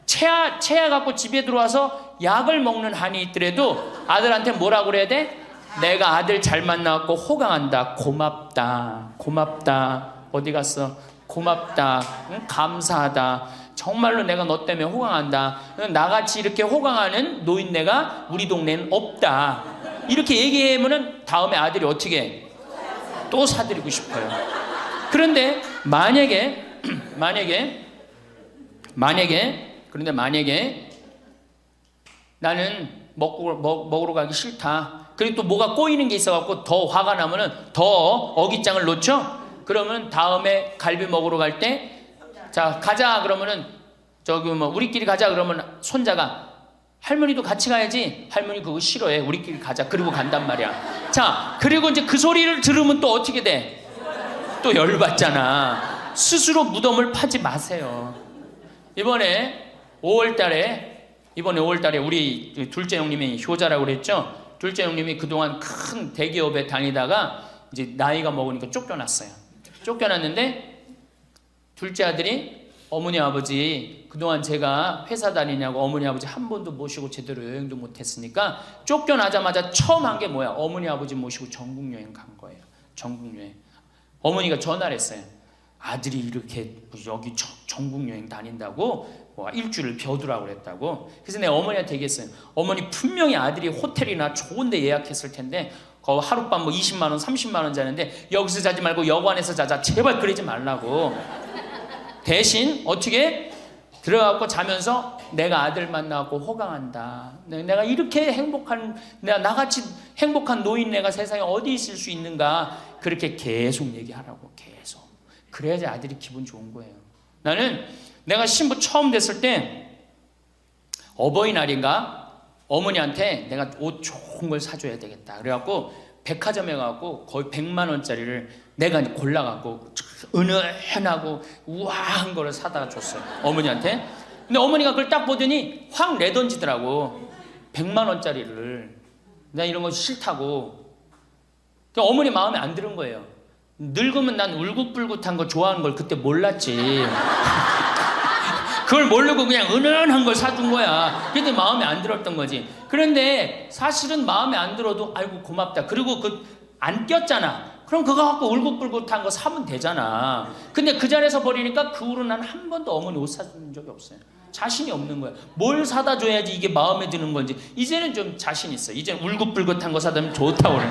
체하 갖고 집에 들어와서 약을 먹는 한이 있더라도 아들한테 뭐라고 그래야 돼? 내가 아들 잘 만나갖고 호강한다. 고맙다. 고맙다. 어디 갔어? 고맙다. 응? 감사하다. 정말로 내가 너 때문에 호강한다. 나같이 이렇게 호강하는 노인네가 우리 동네는 없다. 이렇게 얘기하면은 다음에 아들이 어떻게 해? 또 사드리고 싶어요. 그런데 만약에 나는 먹으러 가기 싫다. 그리고 또 뭐가 꼬이는 게 있어갖고 더 화가 나면은 더 어깃장을 놓죠. 그러면 다음에 갈비 먹으러 갈 때, 자 가자 그러면은 저기 뭐 우리끼리 가자 그러면 손자가 할머니도 같이 가야지. 할머니 그거 싫어해. 우리끼리 가자. 그리고 간단 말이야. 자, 그리고 이제 그 소리를 들으면 또 어떻게 돼? 또 열받잖아. 스스로 무덤을 파지 마세요. 이번에 5월달에 우리 둘째 형님이 효자라고 그랬죠. 둘째 형님이 그동안 큰 대기업에 다니다가 이제 나이가 먹으니까 쫓겨났어요. 쫓겨났는데 둘째 아들이 어머니 아버지 그동안 제가 회사 다니냐고 어머니 아버지 한 번도 모시고 제대로 여행도 못했으니까 쫓겨나자마자 처음 한 게 뭐야? 어머니 아버지 모시고 전국 여행 간 거예요. 전국 여행. 어머니가 전화를 했어요. 아들이 이렇게 여기 전국 여행 다닌다고 뭐 일주일을 벼두라고 그랬다고. 그래서 내가 어머니한테 얘기했어요. 어머니 분명히 아들이 호텔이나 좋은 데 예약했을 텐데 거 하룻밤 뭐 20만 원 30만 원 자는데 여기서 자지 말고 여관에서 자자. 제발 그러지 말라고. 대신 어떻게 들어가고 자면서 내가 아들 만나고 호강한다. 내가 이렇게 행복한, 나같이 행복한 노인네가 세상에 어디 있을 수 있는가. 그렇게 계속 얘기하라고. 계속. 그래야지 아들이 기분 좋은 거예요. 나는 내가 신부 처음 됐을 때 어버이날인가 어머니한테 내가 옷 좋은 걸 사줘야 되겠다. 그래갖고 백화점에 가고 거의 100만 원짜리를 내가 골라갖고 은은하고 우아한 거를 사다가 줬어요. 어머니한테. 근데 어머니가 그걸 딱 보더니 확 내던지더라고. 100만 원짜리를. 나 이런 거 싫다고. 그러니까 어머니 마음에 안 드는 거예요. 늙으면 난 울긋불긋한 거 좋아하는 걸 그때 몰랐지. 그걸 모르고 그냥 은은한 걸 사준 거야. 근데 마음에 안 들었던 거지. 그런데 사실은 마음에 안 들어도 아이고 고맙다. 그리고 안 꼈잖아. 그럼 그거 갖고 울긋불긋한 거 사면 되잖아. 근데 그 자리에서 버리니까 그 후로 난 한 번도 어머니 옷 사준 적이 없어요. 자신이 없는 거야. 뭘 사다 줘야지 이게 마음에 드는 건지. 이제는 좀 자신 있어. 이제는 울긋불긋한 거 사다 주면 좋다고 그래.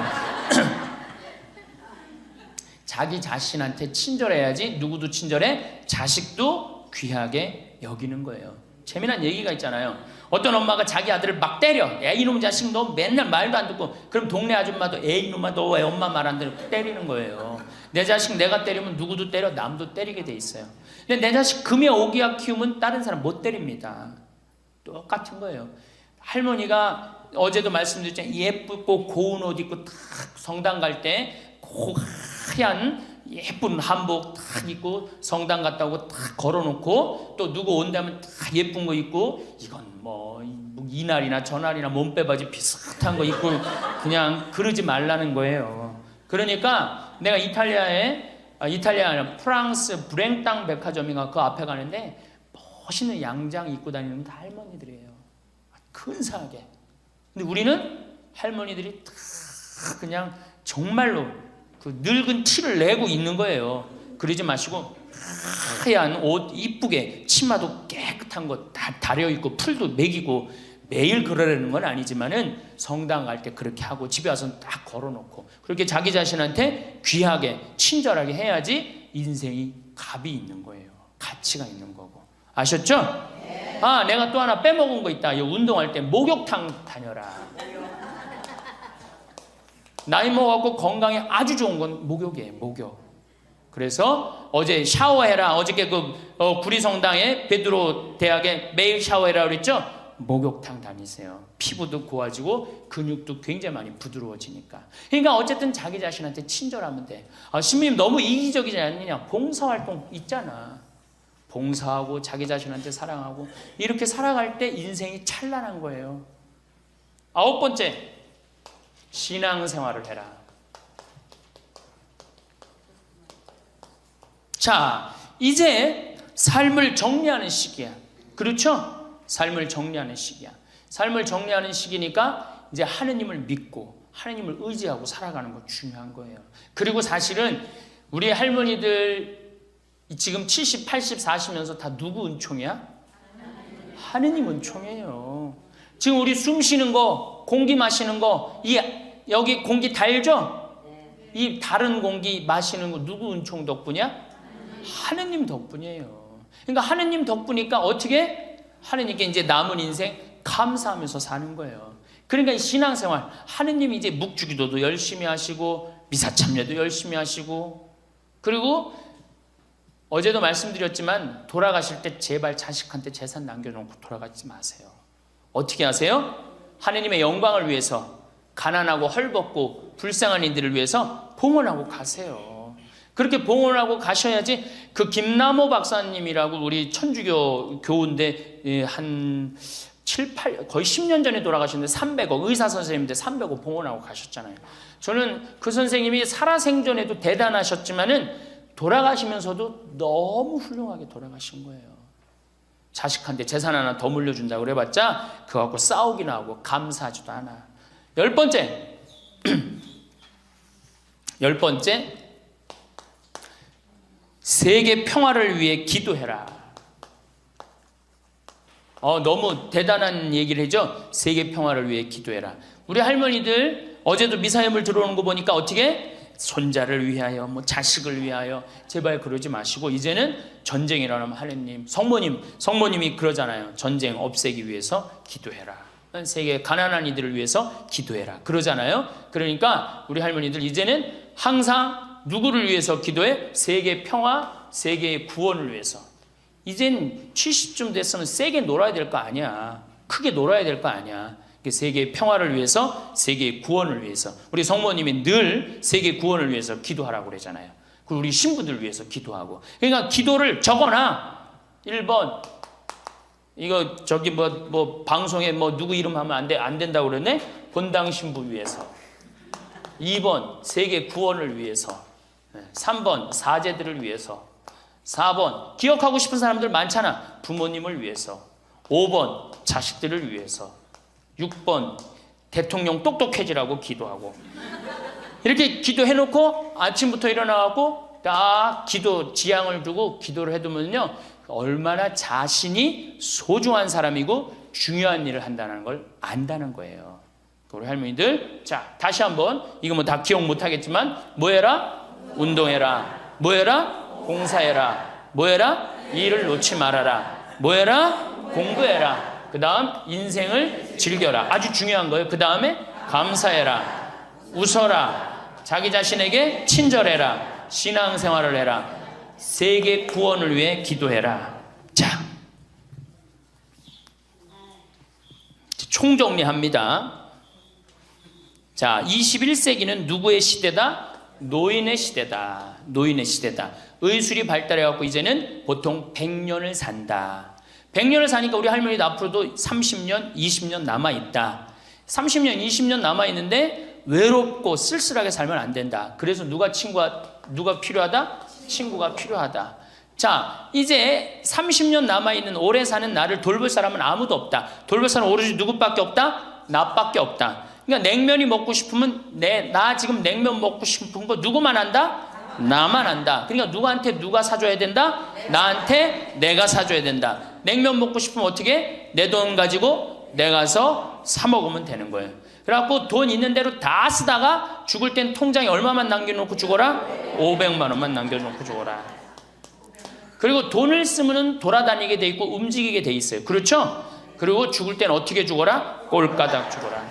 자기 자신한테 친절해야지. 누구도 친절해? 자식도 귀하게 여기는 거예요. 재미난 얘기가 있잖아요. 어떤 엄마가 자기 아들을 막 때려. 야 이놈 자식 너 맨날 말도 안 듣고. 그럼 동네 아줌마도 에이 이놈아 너 왜 엄마 말 안 들어? 때리는 거예요. 내 자식 내가 때리면 누구도 때려. 남도 때리게 돼 있어요. 근데 내 자식 금에 오기야 키우면 다른 사람 못 때립니다. 똑같은 거예요. 할머니가 어제도 말씀드렸잖아요. 예쁘고 고운 옷 입고 탁 성당 갈 때 하얀 예쁜 한복 탁 입고 성당 갔다 오고 탁 걸어놓고 또 누구 온다면 탁 예쁜 거 입고 이건 뭐 이날이나 저날이나 몸빼바지 비슷한 거 입고 그냥 그러지 말라는 거예요. 그러니까 내가 이탈리아 아니라 프랑스 브랭땅 백화점인가 그 앞에 가는데 멋있는 양장 입고 다니는 다 할머니들이에요. 근사하게. 근데 우리는 할머니들이 다 그냥 정말로 그 늙은 티를 내고 있는 거예요. 그러지 마시고 하얀 옷 이쁘게 치마도 깨끗한 거 다 다려입고 풀도 먹이고 매일 그러려는 건 아니지만은 성당 갈 때 그렇게 하고 집에 와서는 딱 걸어놓고 그렇게 자기 자신한테 귀하게 친절하게 해야지 인생이 값이 있는 거예요. 가치가 있는 거고. 아셨죠? 아 내가 또 하나 빼먹은 거 있다. 운동할 때 목욕탕 다녀라. 나이 먹어갖고 건강에 아주 좋은 건 목욕이에요. 목욕. 그래서 어제 샤워해라. 어저께 구리성당에 베드로 대학에 매일 샤워해라 그랬죠. 목욕탕 다니세요. 피부도 고와지고 근육도 굉장히 많이 부드러워지니까. 그러니까 어쨌든 자기 자신한테 친절하면 돼. 신부님 너무 이기적이지 않느냐. 봉사활동 있잖아. 봉사하고 자기 자신한테 사랑하고 이렇게 살아갈 때 인생이 찬란한 거예요. 9번째, 신앙생활을 해라. 자, 이제 삶을 정리하는 시기야. 그렇죠? 삶을 정리하는 시기야. 삶을 정리하는 시기니까 이제 하느님을 믿고 하느님을 의지하고 살아가는 거 중요한 거예요. 그리고 사실은 우리 할머니들 지금 70, 80, 40면서 다 누구 은총이야? 하느님 은총이에요. 지금 우리 숨 쉬는 거, 공기 마시는 거, 여기 공기 달죠? 이 다른 공기 마시는 거 누구 은총 덕분이야? 하느님 덕분이에요. 그러니까 하느님 덕분이니까 어떻게? 하느님께 이제 남은 인생 감사하면서 사는 거예요. 그러니까 이 신앙생활, 하느님이 이제 묵주기도도 열심히 하시고 미사참여도 열심히 하시고, 그리고 어제도 말씀드렸지만 돌아가실 때 제발 자식한테 재산 남겨놓고 돌아가지 마세요. 어떻게 하세요? 하느님의 영광을 위해서 가난하고 헐벗고 불쌍한 이들을 위해서 봉헌하고 가세요. 그렇게 봉헌하고 가셔야지. 그 김남호 박사님이라고 우리 천주교 교우인데 한 7, 8, 거의 10년 전에 돌아가셨는데 300억, 의사 선생님인데 300억 봉헌하고 가셨잖아요. 저는 그 선생님이 살아생전에도 대단하셨지만은 돌아가시면서도 너무 훌륭하게 돌아가신 거예요. 자식한테 재산 하나 더 물려준다고 그래봤자 그거 갖고 싸우기나 하고 감사하지도 않아. 10번째, 10번째, 세계 평화를 위해 기도해라. 너무 대단한 얘기를 해죠. 세계 평화를 위해 기도해라. 우리 할머니들 어제도 미사예물 들어오는 거 보니까 어떻게? 손자를 위하여, 자식을 위하여. 제발 그러지 마시고 이제는 전쟁이라고 하면 하느님, 성모님이 그러잖아요. 전쟁 없애기 위해서 기도해라. 세계 가난한 이들을 위해서 기도해라. 그러잖아요. 그러니까 우리 할머니들 이제는 항상 누구를 위해서 기도해? 세계 평화, 세계의 구원을 위해서. 이젠 70쯤 됐으면 세게 놀아야 될 거 아니야. 크게 놀아야 될 거 아니야. 세계의 평화를 위해서, 세계의 구원을 위해서. 우리 성모님이 늘 세계 구원을 위해서 기도하라고 그러잖아요. 그리고 우리 신부들 위해서 기도하고. 그러니까 기도를 적어놔. 1번 이거 저기 방송에 누구 이름 하면 안 된다고 그러네. 본당 신부 위해서. 2번 세계 구원을 위해서. 3번 사제들을 위해서. 4번 기억하고 싶은 사람들 많잖아. 부모님을 위해서. 5번 자식들을 위해서. 6번 대통령 똑똑해지라고 기도하고. 이렇게 기도해놓고 아침부터 일어나고 딱 기도 지향을 두고 기도를 해두면요 얼마나 자신이 소중한 사람이고 중요한 일을 한다는 걸 안다는 거예요. 우리 할머니들, 자 다시 한번, 이거 다 기억 못하겠지만 뭐해라? 운동해라. 뭐해라? 봉사해라. 뭐해라? 일을 놓지 말아라. 뭐해라? 공부해라. 그 다음 인생을 즐겨라. 아주 중요한 거예요. 그 다음에 감사해라. 웃어라. 자기 자신에게 친절해라. 신앙생활을 해라. 세계 구원을 위해 기도해라. 자, 총정리합니다. 자, 21세기는 누구의 시대다? 노인의 시대다. 노인의 시대다. 의술이 발달해갖고 이제는 보통 100년을 산다. 100년을 사니까 우리 할머니도 앞으로도 30년, 20년 남아있다. 30년, 20년 남아있는데 외롭고 쓸쓸하게 살면 안 된다. 그래서 누가 필요하다? 친구가 필요하다. 자, 이제 30년 남아있는 오래 사는 나를 돌볼 사람은 아무도 없다. 돌볼 사람은 오로지 누구밖에 없다? 나밖에 없다. 그러니까 냉면이 먹고 싶으면 나 지금 냉면 먹고 싶은 거 누구만 한다? 나만 한다. 그러니까 누구한테 누가 사줘야 된다? 나한테 내가 사줘야 된다. 냉면 먹고 싶으면 어떻게? 내 돈 가지고 내가 가서 사 먹으면 되는 거예요. 그래갖고 돈 있는 대로 다 쓰다가 죽을 땐 통장에 얼마만 남겨놓고 죽어라? 500만 원만 남겨놓고 죽어라. 그리고 돈을 쓰면 돌아다니게 돼 있고 움직이게 돼 있어요. 그렇죠? 그리고 죽을 땐 어떻게 죽어라? 꼴까닥 죽어라.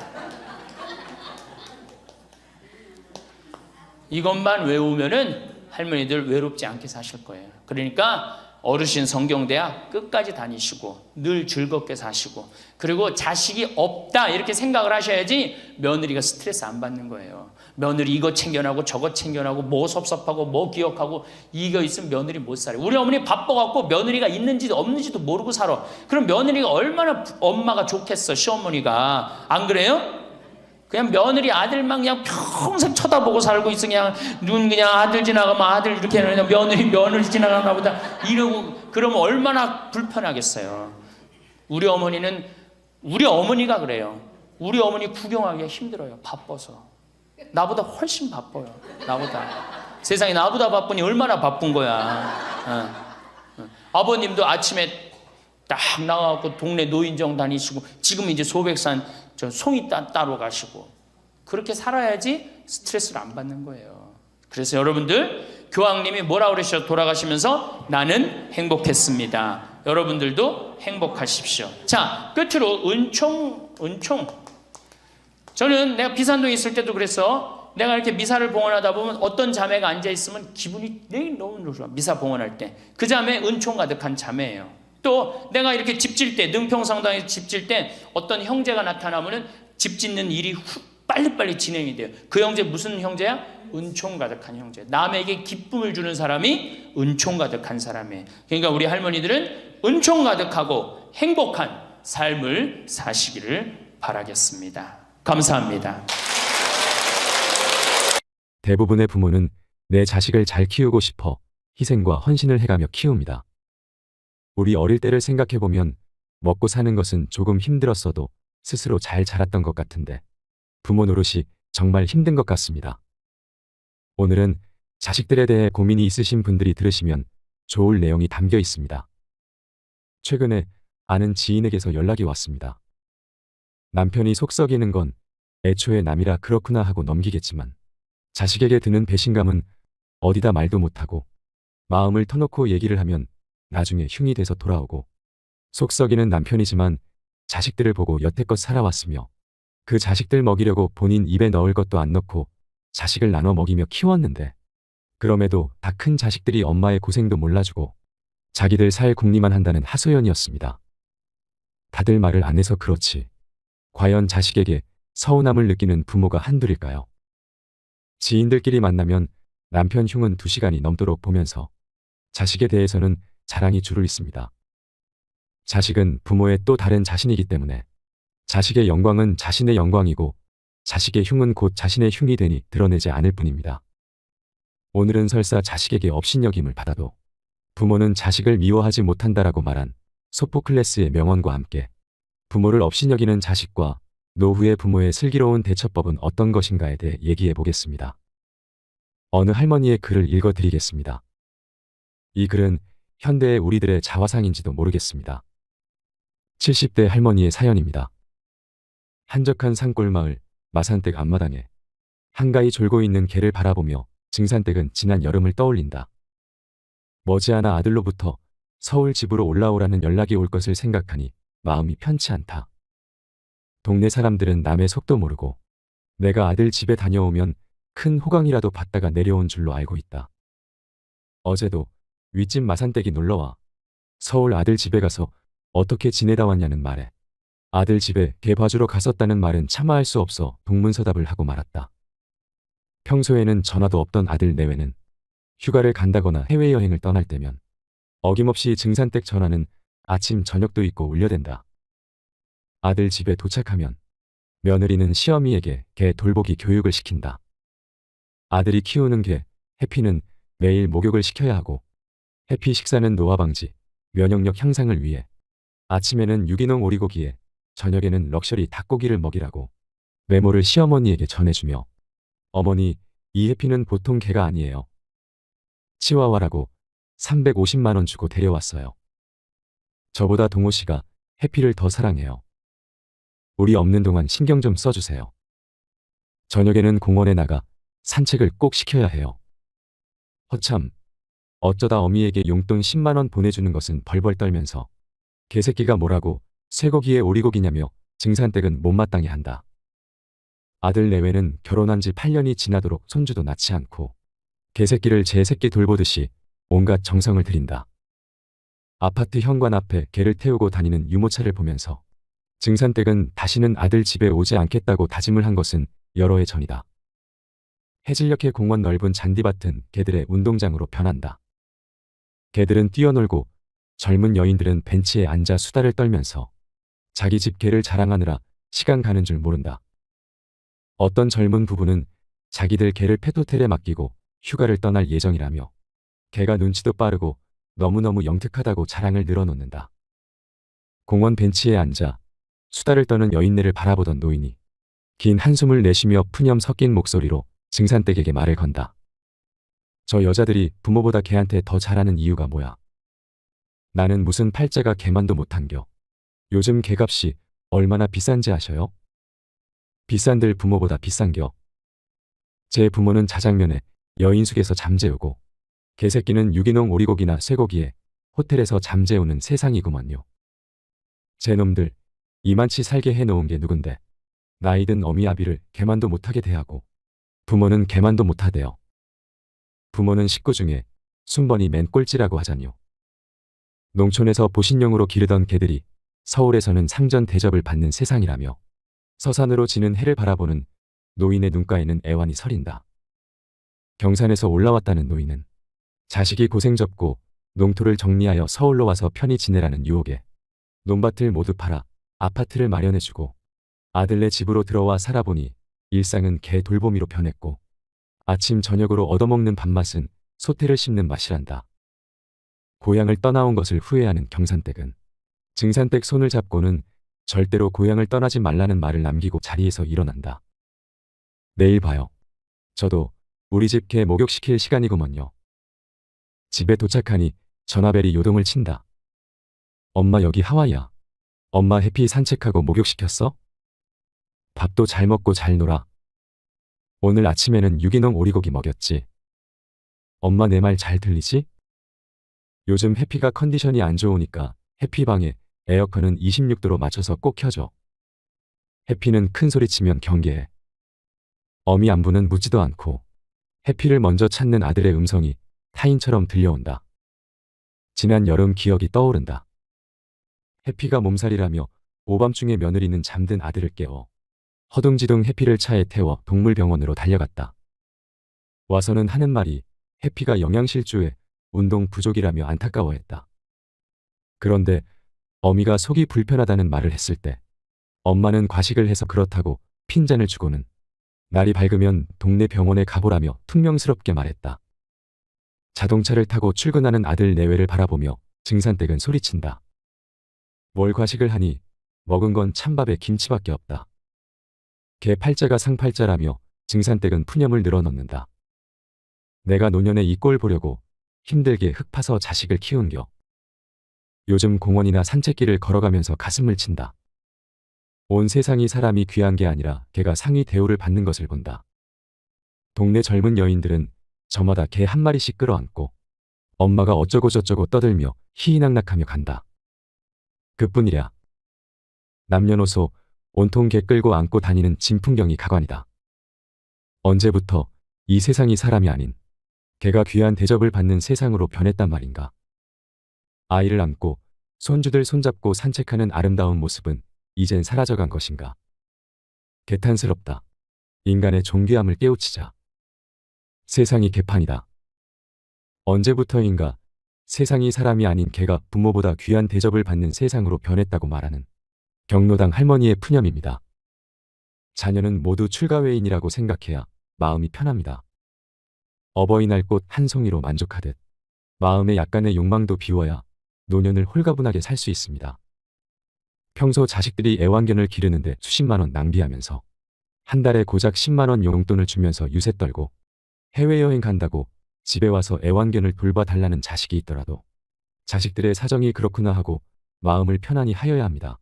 이것만 외우면은 할머니들 외롭지 않게 사실 거예요. 그러니까 어르신 성경대학 끝까지 다니시고 늘 즐겁게 사시고 그리고 자식이 없다 이렇게 생각을 하셔야지 며느리가 스트레스 안 받는 거예요. 며느리 이거 챙겨나고 저거 챙겨나고 뭐 섭섭하고 뭐 기억하고 이거 있으면 며느리 못 살아요. 우리 어머니 바빠갖고 며느리가 있는지도 없는지도 모르고 살아. 그럼 며느리가 얼마나 엄마가 좋겠어, 시어머니가. 안 그래요? 그냥 며느리 아들만 그냥 평생 쳐다보고 살고 있어. 그냥 눈 그냥 아들 지나가면 아들 이렇게 그냥 며느리 지나가나 보다 이러고 그러면 얼마나 불편하겠어요. 우리 어머니가 그래요. 우리 어머니 구경하기가 힘들어요. 바빠서. 나보다 훨씬 바빠요. 나보다. 세상에 나보다 바쁘니 얼마나 바쁜 거야. 아버님도 아침에 딱 나가고 동네 노인정 다니시고 지금 이제 소백산 송이 따러 가시고 그렇게 살아야지 스트레스를 안 받는 거예요. 그래서 여러분들 교황님이 뭐라 그러셔 돌아가시면서 나는 행복했습니다. 여러분들도 행복하십시오. 자, 끝으로 은총. 저는 내가 비산동에 있을 때도 그래서 내가 이렇게 미사를 봉헌하다 보면 어떤 자매가 앉아있으면 기분이 너무 좋아. 미사 봉헌할 때. 그 자매 은총 가득한 자매예요. 또 내가 이렇게 집 질 때 능평성당에서 집 질 때 어떤 형제가 나타나면은 집 짓는 일이 빨리빨리 진행이 돼요. 그 형제 무슨 형제야? 은총 가득한 형제. 남에게 기쁨을 주는 사람이 은총 가득한 사람이에요. 그러니까 우리 할머니들은 은총 가득하고 행복한 삶을 사시기를 바라겠습니다. 감사합니다. 대부분의 부모는 내 자식을 잘 키우고 싶어 희생과 헌신을 해가며 키웁니다. 우리 어릴 때를 생각해보면 먹고 사는 것은 조금 힘들었어도 스스로 잘 자랐던 것 같은데 부모 노릇이 정말 힘든 것 같습니다. 오늘은 자식들에 대해 고민이 있으신 분들이 들으시면 좋을 내용이 담겨 있습니다. 최근에 아는 지인에게서 연락이 왔습니다. 남편이 속 썩이는 건 애초에 남이라 그렇구나 하고 넘기겠지만 자식에게 드는 배신감은 어디다 말도 못하고 마음을 터놓고 얘기를 하면 나중에 흉이 돼서 돌아오고 속 썩이는 남편이지만 자식들을 보고 여태껏 살아왔으며 그 자식들 먹이려고 본인 입에 넣을 것도 안 넣고 자식을 나눠 먹이며 키웠는데 그럼에도 다 큰 자식들이 엄마의 고생도 몰라주고 자기들 살 궁리만 한다는 하소연이었습니다. 다들 말을 안 해서 그렇지 과연 자식에게 서운함을 느끼는 부모가 한둘일까요? 지인들끼리 만나면 남편 흉은 2시간이 넘도록 보면서 자식에 대해서는 자랑이 줄을 잇습니다. 자식은 부모의 또 다른 자신이기 때문에 자식의 영광은 자신의 영광이고 자식의 흉은 곧 자신의 흉이 되니 드러내지 않을 뿐입니다. 오늘은 설사 자식에게 업신여김을 받아도 부모는 자식을 미워하지 못한다라고 말한 소포클레스의 명언과 함께 부모를 업신여기는 자식과 노후의 부모의 슬기로운 대처법은 어떤 것인가에 대해 얘기해 보겠습니다. 어느 할머니의 글을 읽어드리겠습니다. 이 글은 현대의 우리들의 자화상인지도 모르겠습니다. 70대 할머니의 사연입니다. 한적한 산골마을 마산댁 앞마당에 한가히 졸고 있는 개를 바라보며 증산댁은 지난 여름을 떠올린다. 머지않아 아들로부터 서울 집으로 올라오라는 연락이 올 것을 생각하니 마음이 편치 않다. 동네 사람들은 남의 속도 모르고 내가 아들 집에 다녀오면 큰 호강이라도 받다가 내려온 줄로 알고 있다. 어제도 윗집 마산댁이 놀러와 서울 아들 집에 가서 어떻게 지내다 왔냐는 말에 아들 집에 개 봐주러 갔었다는 말은 차마 할 수 없어 동문서답을 하고 말았다. 평소에는 전화도 없던 아들 내외는 휴가를 간다거나 해외여행을 떠날 때면 어김없이 증산댁 전화는 아침 저녁도 있고 울려댄다. 아들 집에 도착하면 며느리는 시어미에게 개 돌보기 교육을 시킨다. 아들이 키우는 개 해피는 매일 목욕을 시켜야 하고 해피 식사는 노화 방지, 면역력 향상을 위해 아침에는 유기농 오리고기에 저녁에는 럭셔리 닭고기를 먹이라고 메모를 시어머니에게 전해주며 어머니, 이 해피는 보통 개가 아니에요. 치와와라고 350만 원 주고 데려왔어요. 저보다 동호 씨가 해피를 더 사랑해요. 우리 없는 동안 신경 좀 써주세요. 저녁에는 공원에 나가 산책을 꼭 시켜야 해요. 허참, 어쩌다 어미에게 용돈 10만 원 보내주는 것은 벌벌 떨면서 개새끼가 뭐라고 쇠고기에 오리고기냐며 증산댁은 못마땅해 한다. 아들 내외는 결혼한 지 8년이 지나도록 손주도 낳지 않고 개새끼를 제 새끼 돌보듯이 온갖 정성을 들인다. 아파트 현관 앞에 개를 태우고 다니는 유모차를 보면서 증산댁은 다시는 아들 집에 오지 않겠다고 다짐을 한 것은 여러 해 전이다. 해질녘의 공원 넓은 잔디밭은 개들의 운동장으로 변한다. 개들은 뛰어놀고 젊은 여인들은 벤치에 앉아 수다를 떨면서 자기 집 개를 자랑하느라 시간 가는 줄 모른다. 어떤 젊은 부부는 자기들 개를 펫호텔에 맡기고 휴가를 떠날 예정이라며 개가 눈치도 빠르고 너무너무 영특하다고 자랑을 늘어놓는다. 공원 벤치에 앉아 수다를 떠는 여인네를 바라보던 노인이 긴 한숨을 내쉬며 푸념 섞인 목소리로 증산댁에게 말을 건다. 저 여자들이 부모보다 개한테 더 잘하는 이유가 뭐야? 나는 무슨 팔자가 개만도 못한겨. 요즘 개값이 얼마나 비싼지 아셔요? 비싼들 부모보다 비싼겨. 제 부모는 자장면에 여인숙에서 잠재우고 개새끼는 유기농 오리고기나 쇠고기에 호텔에서 잠재우는 세상이구먼요. 제 놈들 이만치 살게 해놓은 게 누군데 나이든 어미아비를 개만도 못하게 대하고 부모는 개만도 못하대요. 부모는 식구 중에 순번이 맨 꼴찌라고 하자뇨. 농촌에서 보신용으로 기르던 개들이 서울에서는 상전 대접을 받는 세상이라며 서산으로 지는 해를 바라보는 노인의 눈가에는 애환이 서린다. 경산에서 올라왔다는 노인은 자식이 고생 접고 농토를 정리하여 서울로 와서 편히 지내라는 유혹에 논밭을 모두 팔아 아파트를 마련해주고 아들네 집으로 들어와 살아보니 일상은 개 돌보미로 변했고 아침 저녁으로 얻어먹는 밥맛은 소태를 씹는 맛이란다. 고향을 떠나온 것을 후회하는 경산댁은 증산댁 손을 잡고는 절대로 고향을 떠나지 말라는 말을 남기고 자리에서 일어난다. 내일 봐요. 저도 우리 집 개 목욕시킬 시간이구먼요. 집에 도착하니 전화벨이 요동을 친다. 엄마 여기 하와이야. 엄마 해피 산책하고 목욕시켰어? 밥도 잘 먹고 잘 놀아. 오늘 아침에는 유기농 오리고기 먹였지. 엄마 내 말 잘 들리지? 요즘 해피가 컨디션이 안 좋으니까 해피 방에 에어컨은 26도로 맞춰서 꼭 켜줘. 해피는 큰 소리 치면 경계해. 어미 안부는 묻지도 않고 해피를 먼저 찾는 아들의 음성이 타인처럼 들려온다. 지난 여름 기억이 떠오른다. 해피가 몸살이라며 오밤중에 며느리는 잠든 아들을 깨워 허둥지둥 해피를 차에 태워 동물병원으로 달려갔다. 와서는 하는 말이 해피가 영양실조에 운동 부족이라며 안타까워했다. 그런데 어미가 속이 불편하다는 말을 했을 때 엄마는 과식을 해서 그렇다고 핀잔을 주고는 날이 밝으면 동네 병원에 가보라며 퉁명스럽게 말했다. 자동차를 타고 출근하는 아들 내외를 바라보며 증산댁은 소리친다. 뭘 과식을 하니 먹은 건 찬밥에 김치밖에 없다. 개 팔자가 상팔자라며 증산댁은 푸념을 늘어놓는다. 내가 노년에 이 꼴 보려고 힘들게 흙 파서 자식을 키운겨. 요즘 공원이나 산책길을 걸어가면서 가슴을 친다. 온 세상이 사람이 귀한 게 아니라 개가 상위 대우를 받는 것을 본다. 동네 젊은 여인들은 저마다 개 한 마리씩 끌어안고 엄마가 어쩌고 저쩌고 떠들며 희희낙낙하며 간다. 그뿐이랴. 남녀노소 온통 개 끌고 안고 다니는 진풍경이 가관이다. 언제부터 이 세상이 사람이 아닌 개가 귀한 대접을 받는 세상으로 변했단 말인가. 아이를 안고 손주들 손잡고 산책하는 아름다운 모습은 이젠 사라져간 것인가. 개탄스럽다. 인간의 존귀함을 깨우치자. 세상이 개판이다. 언제부터인가 세상이 사람이 아닌 개가 부모보다 귀한 대접을 받는 세상으로 변했다고 말하는 경로당 할머니의 푸념입니다. 자녀는 모두 출가회인이라고 생각해야 마음이 편합니다. 어버이날 꽃 한 송이로 만족하듯 마음의 약간의 욕망도 비워야 노년을 홀가분하게 살 수 있습니다. 평소 자식들이 애완견을 기르는데 수십만 원 낭비하면서 한 달에 고작 10만 원 용돈을 주면서 유세 떨고 해외여행 간다고 집에 와서 애완견을 돌봐달라는 자식이 있더라도 자식들의 사정이 그렇구나 하고 마음을 편안히 하여야 합니다.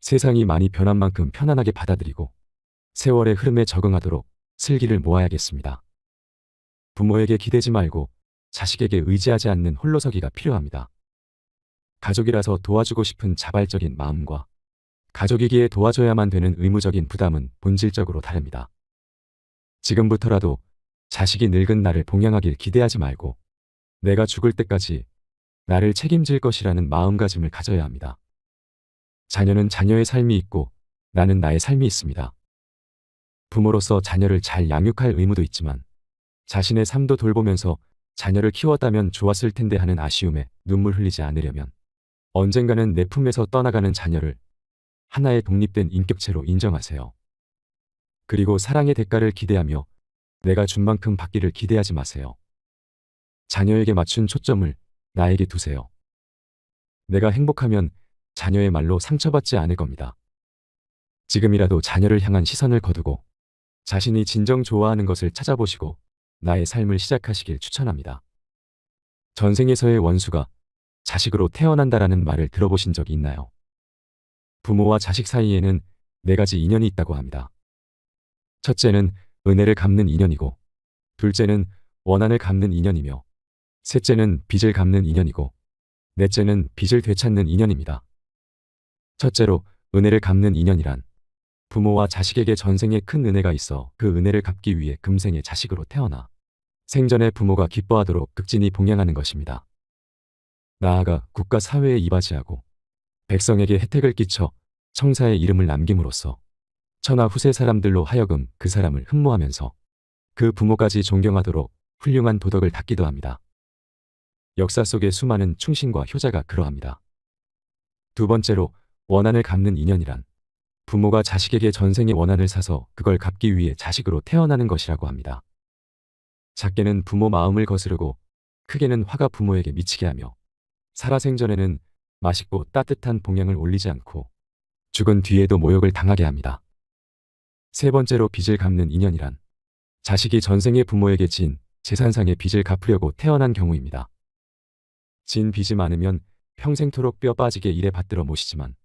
세상이 많이 변한 만큼 편안하게 받아들이고 세월의 흐름에 적응하도록 슬기를 모아야겠습니다. 부모에게 기대지 말고 자식에게 의지하지 않는 홀로서기가 필요합니다. 가족이라서 도와주고 싶은 자발적인 마음과 가족이기에 도와줘야만 되는 의무적인 부담은 본질적으로 다릅니다. 지금부터라도 자식이 늙은 나를 봉양하길 기대하지 말고 내가 죽을 때까지 나를 책임질 것이라는 마음가짐을 가져야 합니다. 자녀는 자녀의 삶이 있고 나는 나의 삶이 있습니다. 부모로서 자녀를 잘 양육할 의무도 있지만 자신의 삶도 돌보면서 자녀를 키웠다면 좋았을 텐데 하는 아쉬움에 눈물 흘리지 않으려면 언젠가는 내 품에서 떠나가는 자녀를 하나의 독립된 인격체로 인정하세요. 그리고 사랑의 대가를 기대하며 내가 준 만큼 받기를 기대하지 마세요. 자녀에게 맞춘 초점을 나에게 두세요. 내가 행복하면 자녀의 말로 상처받지 않을 겁니다. 지금이라도 자녀를 향한 시선을 거두고 자신이 진정 좋아하는 것을 찾아보시고 나의 삶을 시작하시길 추천합니다. 전생에서의 원수가 자식으로 태어난다라는 말을 들어보신 적이 있나요? 부모와 자식 사이에는 네 가지 인연이 있다고 합니다. 첫째는 은혜를 갚는 인연이고, 둘째는 원한을 갚는 인연이며, 셋째는 빚을 갚는 인연이고, 넷째는 빚을 되찾는 인연입니다. 첫째로 은혜를 갚는 인연이란 부모와 자식에게 전생에 큰 은혜가 있어 그 은혜를 갚기 위해 금생에 자식으로 태어나 생전에 부모가 기뻐하도록 극진히 봉양하는 것입니다. 나아가 국가 사회에 이바지하고 백성에게 혜택을 끼쳐 청사의 이름을 남김으로써 천하 후세 사람들로 하여금 그 사람을 흠모하면서 그 부모까지 존경하도록 훌륭한 도덕을 닦기도 합니다. 역사 속의 수많은 충신과 효자가 그러합니다. 두 번째로 원한을 갚는 인연이란 부모가 자식에게 전생의 원한을 사서 그걸 갚기 위해 자식으로 태어나는 것이라고 합니다. 작게는 부모 마음을 거스르고 크게는 화가 부모에게 미치게 하며 살아생전에는 맛있고 따뜻한 봉양을 올리지 않고 죽은 뒤에도 모욕을 당하게 합니다. 세 번째로 빚을 갚는 인연이란 자식이 전생의 부모에게 진 재산상의 빚을 갚으려고 태어난 경우입니다. 진 빚이 많으면 평생토록 뼈 빠지게 일에 받들어 모시지만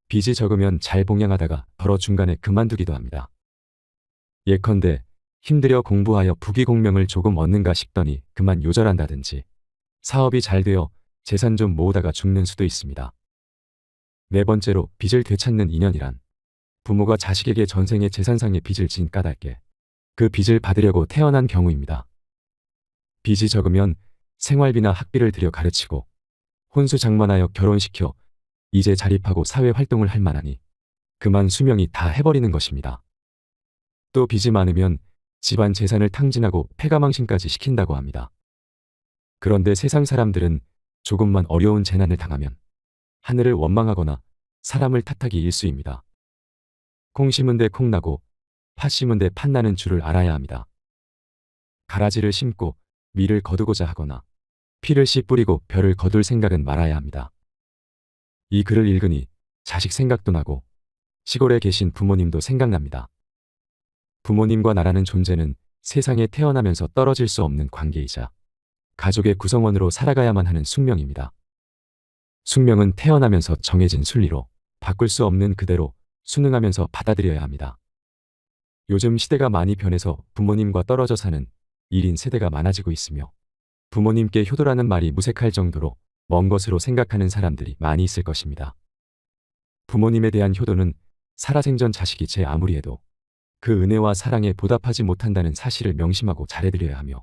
빚이 적으면 잘 봉양하다가 덜어 중간에 그만두기도 합니다. 예컨대 힘들여 공부하여 부귀공명을 조금 얻는가 싶더니 그만 요절한다든지 사업이 잘 되어 재산 좀 모으다가 죽는 수도 있습니다. 네 번째로 빚을 되찾는 인연이란 부모가 자식에게 전생의 재산상의 빚을 진 까닭에 그 빚을 받으려고 태어난 경우입니다. 빚이 적으면 생활비나 학비를 들여 가르치고 혼수장만하여 결혼시켜 이제 자립하고 사회활동을 할 만하니 그만 수명이 다 해버리는 것입니다. 또 빚이 많으면 집안 재산을 탕진하고 폐가망신까지 시킨다고 합니다. 그런데 세상 사람들은 조금만 어려운 재난을 당하면 하늘을 원망하거나 사람을 탓하기 일쑤입니다. 콩 심은 데 콩 나고 팥 심은 데 팥 나는 줄을 알아야 합니다. 가라지를 심고 밀을 거두고자 하거나 피를 씨 뿌리고 벼를 거둘 생각은 말아야 합니다. 이 글을 읽으니 자식 생각도 나고 시골에 계신 부모님도 생각납니다. 부모님과 나라는 존재는 세상에 태어나면서 떨어질 수 없는 관계이자 가족의 구성원으로 살아가야만 하는 숙명입니다. 숙명은 태어나면서 정해진 순리로 바꿀 수 없는 그대로 순응하면서 받아들여야 합니다. 요즘 시대가 많이 변해서 부모님과 떨어져 사는 1인 세대가 많아지고 있으며 부모님께 효도라는 말이 무색할 정도로 먼 것으로 생각하는 사람들이 많이 있을 것입니다. 부모님에 대한 효도는 살아생전 자식이 제 아무리 해도 그 은혜와 사랑에 보답하지 못한다는 사실을 명심하고 잘해드려야 하며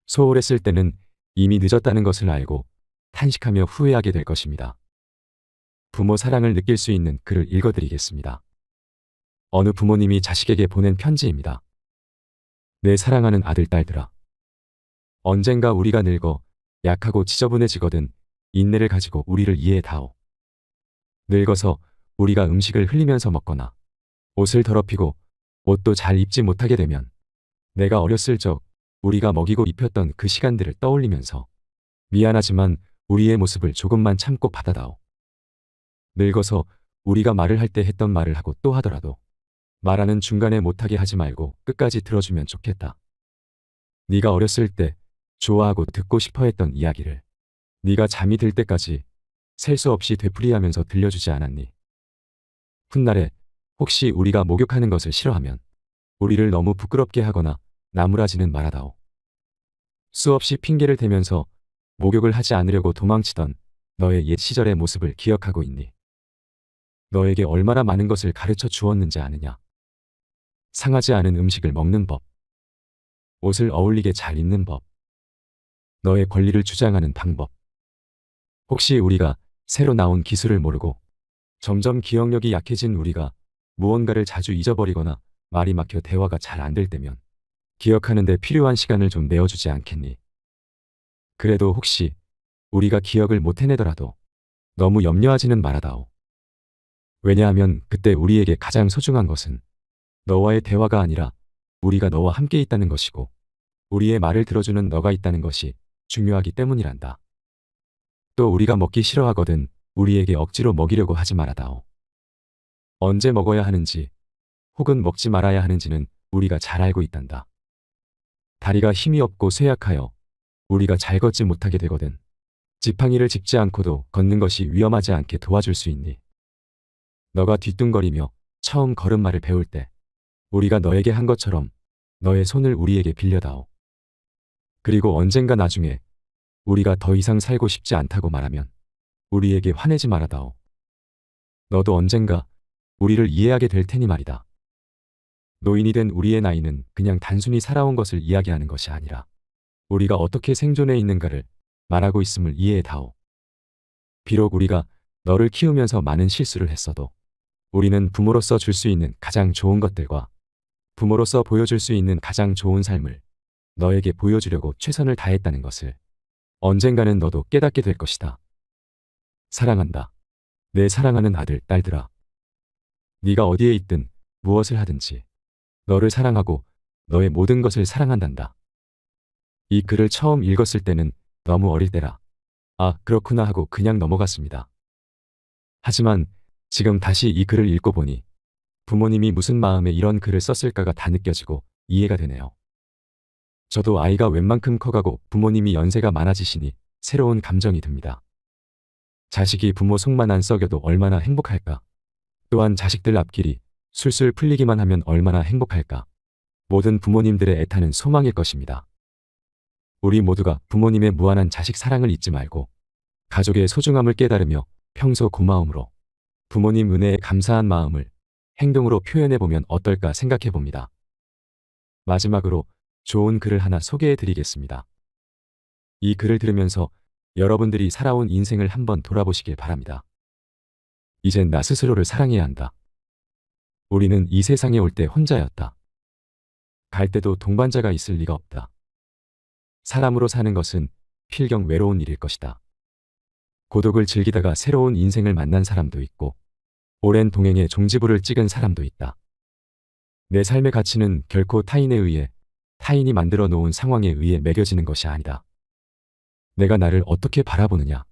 소홀했을 때는 이미 늦었다는 것을 알고 탄식하며 후회하게 될 것입니다. 부모 사랑을 느낄 수 있는 글을 읽어드리겠습니다. 어느 부모님이 자식에게 보낸 편지입니다. 내 사랑하는 아들 딸들아. 언젠가 우리가 늙어 약하고 지저분해지거든 인내를 가지고 우리를 이해해다오. 늙어서 우리가 음식을 흘리면서 먹거나 옷을 더럽히고 옷도 잘 입지 못하게 되면 내가 어렸을 적 우리가 먹이고 입혔던 그 시간들을 떠올리면서 미안하지만 우리의 모습을 조금만 참고 받아다오. 늙어서 우리가 말을 할 때 했던 말을 하고 또 하더라도 말하는 중간에 못하게 하지 말고 끝까지 들어주면 좋겠다. 네가 어렸을 때 좋아하고 듣고 싶어 했던 이야기를 네가 잠이 들 때까지 셀 수 없이 되풀이하면서 들려주지 않았니? 훗날에 혹시 우리가 목욕하는 것을 싫어하면 우리를 너무 부끄럽게 하거나 나무라지는 말아다오. 수없이 핑계를 대면서 목욕을 하지 않으려고 도망치던 너의 옛 시절의 모습을 기억하고 있니? 너에게 얼마나 많은 것을 가르쳐 주었는지 아느냐? 상하지 않은 음식을 먹는 법, 옷을 어울리게 잘 입는 법, 너의 권리를 주장하는 방법, 혹시 우리가 새로 나온 기술을 모르고 점점 기억력이 약해진 우리가 무언가를 자주 잊어버리거나 말이 막혀 대화가 잘 안 될 때면 기억하는 데 필요한 시간을 좀 내어주지 않겠니? 그래도 혹시 우리가 기억을 못 해내더라도 너무 염려하지는 말아다오. 왜냐하면 그때 우리에게 가장 소중한 것은 너와의 대화가 아니라 우리가 너와 함께 있다는 것이고 우리의 말을 들어주는 너가 있다는 것이 중요하기 때문이란다. 또 우리가 먹기 싫어하거든 우리에게 억지로 먹이려고 하지 말아다오. 언제 먹어야 하는지 혹은 먹지 말아야 하는지는 우리가 잘 알고 있단다. 다리가 힘이 없고 쇠약하여 우리가 잘 걷지 못하게 되거든 지팡이를 짚지 않고도 걷는 것이 위험하지 않게 도와줄 수 있니? 너가 뒤뚱거리며 처음 걸음마를 배울 때 우리가 너에게 한 것처럼 너의 손을 우리에게 빌려다오. 그리고 언젠가 나중에 우리가 더 이상 살고 싶지 않다고 말하면 우리에게 화내지 말아다오. 너도 언젠가 우리를 이해하게 될 테니 말이다. 노인이 된 우리의 나이는 그냥 단순히 살아온 것을 이야기하는 것이 아니라 우리가 어떻게 생존해 있는가를 말하고 있음을 이해해다오. 비록 우리가 너를 키우면서 많은 실수를 했어도 우리는 부모로서 줄 수 있는 가장 좋은 것들과 부모로서 보여줄 수 있는 가장 좋은 삶을 너에게 보여주려고 최선을 다했다는 것을 언젠가는 너도 깨닫게 될 것이다. 사랑한다. 내 사랑하는 아들, 딸들아. 네가 어디에 있든 무엇을 하든지 너를 사랑하고 너의 모든 것을 사랑한단다. 이 글을 처음 읽었을 때는 너무 어릴 때라 아, 그렇구나 하고 그냥 넘어갔습니다. 하지만 지금 다시 이 글을 읽고 보니 부모님이 무슨 마음에 이런 글을 썼을까가 다 느껴지고 이해가 되네요. 저도 아이가 웬만큼 커가고 부모님이 연세가 많아지시니 새로운 감정이 듭니다. 자식이 부모 속만 안 썩여도 얼마나 행복할까. 또한 자식들 앞길이 술술 풀리기만 하면 얼마나 행복할까. 모든 부모님들의 애타는 소망일 것입니다. 우리 모두가 부모님의 무한한 자식 사랑을 잊지 말고 가족의 소중함을 깨달으며 평소 고마움으로 부모님 은혜에 감사한 마음을 행동으로 표현해보면 어떨까 생각해봅니다. 마지막으로 좋은 글을 하나 소개해드리겠습니다. 이 글을 들으면서 여러분들이 살아온 인생을 한번 돌아보시길 바랍니다. 이젠 나 스스로를 사랑해야 한다. 우리는 이 세상에 올 때 혼자였다. 갈 때도 동반자가 있을 리가 없다. 사람으로 사는 것은 필경 외로운 일일 것이다. 고독을 즐기다가 새로운 인생을 만난 사람도 있고 오랜 동행에 종지부를 찍은 사람도 있다. 내 삶의 가치는 결코 타인에 의해 타인이 만들어 놓은 상황에 의해 매겨지는 것이 아니다. 내가 나를 어떻게 바라보느냐,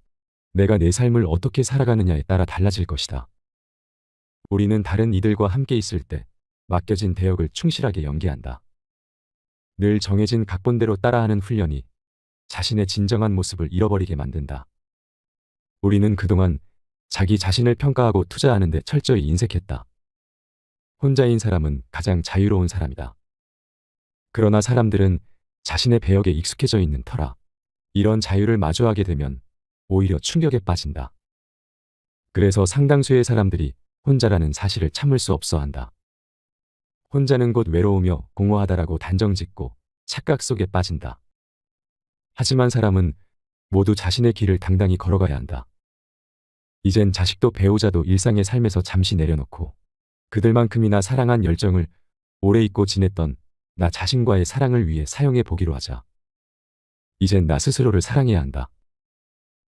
내가 내 삶을 어떻게 살아가느냐에 따라 달라질 것이다. 우리는 다른 이들과 함께 있을 때 맡겨진 대역을 충실하게 연기한다. 늘 정해진 각본대로 따라하는 훈련이 자신의 진정한 모습을 잃어버리게 만든다. 우리는 그동안 자기 자신을 평가하고 투자하는 데 철저히 인색했다. 혼자인 사람은 가장 자유로운 사람이다. 그러나 사람들은 자신의 배역에 익숙해져 있는 터라 이런 자유를 마주하게 되면 오히려 충격에 빠진다. 그래서 상당수의 사람들이 혼자라는 사실을 참을 수 없어 한다. 혼자는 곧 외로우며 공허하다라고 단정짓고 착각 속에 빠진다. 하지만 사람은 모두 자신의 길을 당당히 걸어가야 한다. 이젠 자식도 배우자도 일상의 삶에서 잠시 내려놓고 그들만큼이나 사랑한 열정을 오래 잊고 지냈던 나 자신과의 사랑을 위해 사용해 보기로 하자. 이젠 나 스스로를 사랑해야 한다.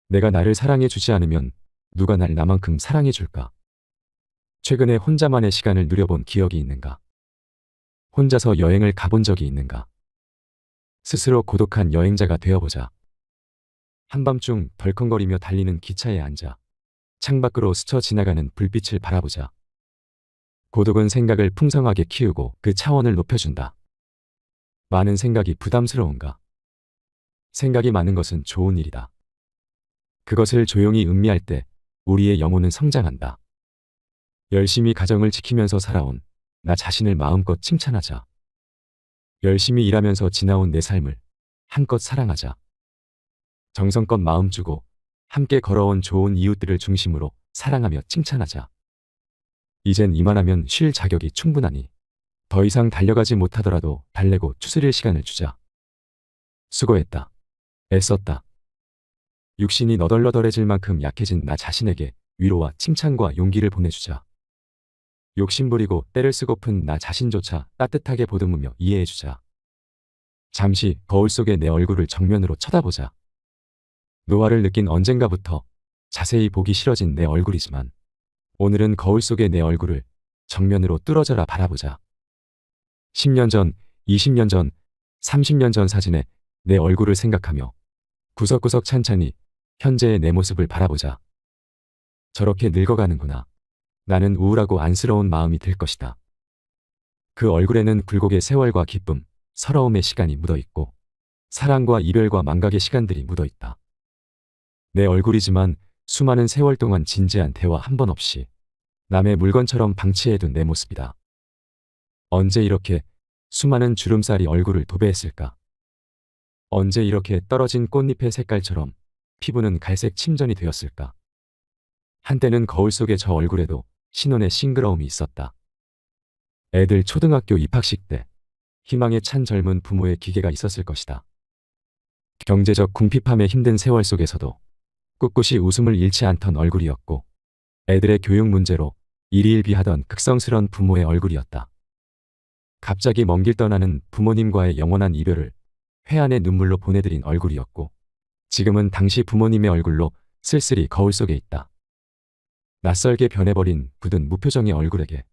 내가 나를 사랑해 주지 않으면 누가 날 나만큼 사랑해 줄까? 최근에 혼자만의 시간을 누려본 기억이 있는가? 혼자서 여행을 가본 적이 있는가? 스스로 고독한 여행자가 되어보자. 한밤중 덜컹거리며 달리는 기차에 앉아 창밖으로 스쳐 지나가는 불빛을 바라보자. 고독은 생각을 풍성하게 키우고 그 차원을 높여준다. 많은 생각이 부담스러운가? 생각이 많은 것은 좋은 일이다. 그것을 조용히 음미할 때 우리의 영혼은 성장한다. 열심히 가정을 지키면서 살아온 나 자신을 마음껏 칭찬하자. 열심히 일하면서 지나온 내 삶을 한껏 사랑하자. 정성껏 마음 주고 함께 걸어온 좋은 이웃들을 중심으로 사랑하며 칭찬하자. 이젠 이만하면 쉴 자격이 충분하니 더 이상 달려가지 못하더라도 달래고 추스릴 시간을 주자. 수고했다. 애썼다. 육신이 너덜너덜해질 만큼 약해진 나 자신에게 위로와 칭찬과 용기를 보내주자. 욕심부리고 때를 쓰고픈 나 자신조차 따뜻하게 보듬으며 이해해주자. 잠시 거울 속의 내 얼굴을 정면으로 쳐다보자. 노화를 느낀 언젠가부터 자세히 보기 싫어진 내 얼굴이지만 오늘은 거울 속의 내 얼굴을 정면으로 뚫어져라 바라보자. 10년 전, 20년 전, 30년 전 사진에 내 얼굴을 생각하며 구석구석 찬찬히 현재의 내 모습을 바라보자. 저렇게 늙어가는구나. 나는 우울하고 안쓰러운 마음이 들 것이다. 그 얼굴에는 굴곡의 세월과 기쁨, 서러움의 시간이 묻어있고 사랑과 이별과 망각의 시간들이 묻어있다. 내 얼굴이지만 수많은 세월 동안 진지한 대화 한 번 없이 남의 물건처럼 방치해둔 내 모습이다. 언제 이렇게 수많은 주름살이 얼굴을 도배했을까? 언제 이렇게 떨어진 꽃잎의 색깔처럼 피부는 갈색 침전이 되었을까? 한때는 거울 속의 저 얼굴에도 신혼의 싱그러움이 있었다. 애들 초등학교 입학식 때 희망에 찬 젊은 부모의 기계가 있었을 것이다. 경제적 궁핍함의 힘든 세월 속에서도 꿋꿋이 웃음을 잃지 않던 얼굴이었고 애들의 교육 문제로 일희일비하던 극성스런 부모의 얼굴이었다. 갑자기 먼 길 떠나는 부모님과의 영원한 이별을 회한의 눈물로 보내드린 얼굴이었고 지금은 당시 부모님의 얼굴로 쓸쓸히 거울 속에 있다. 낯설게 변해버린 굳은 무표정의 얼굴에게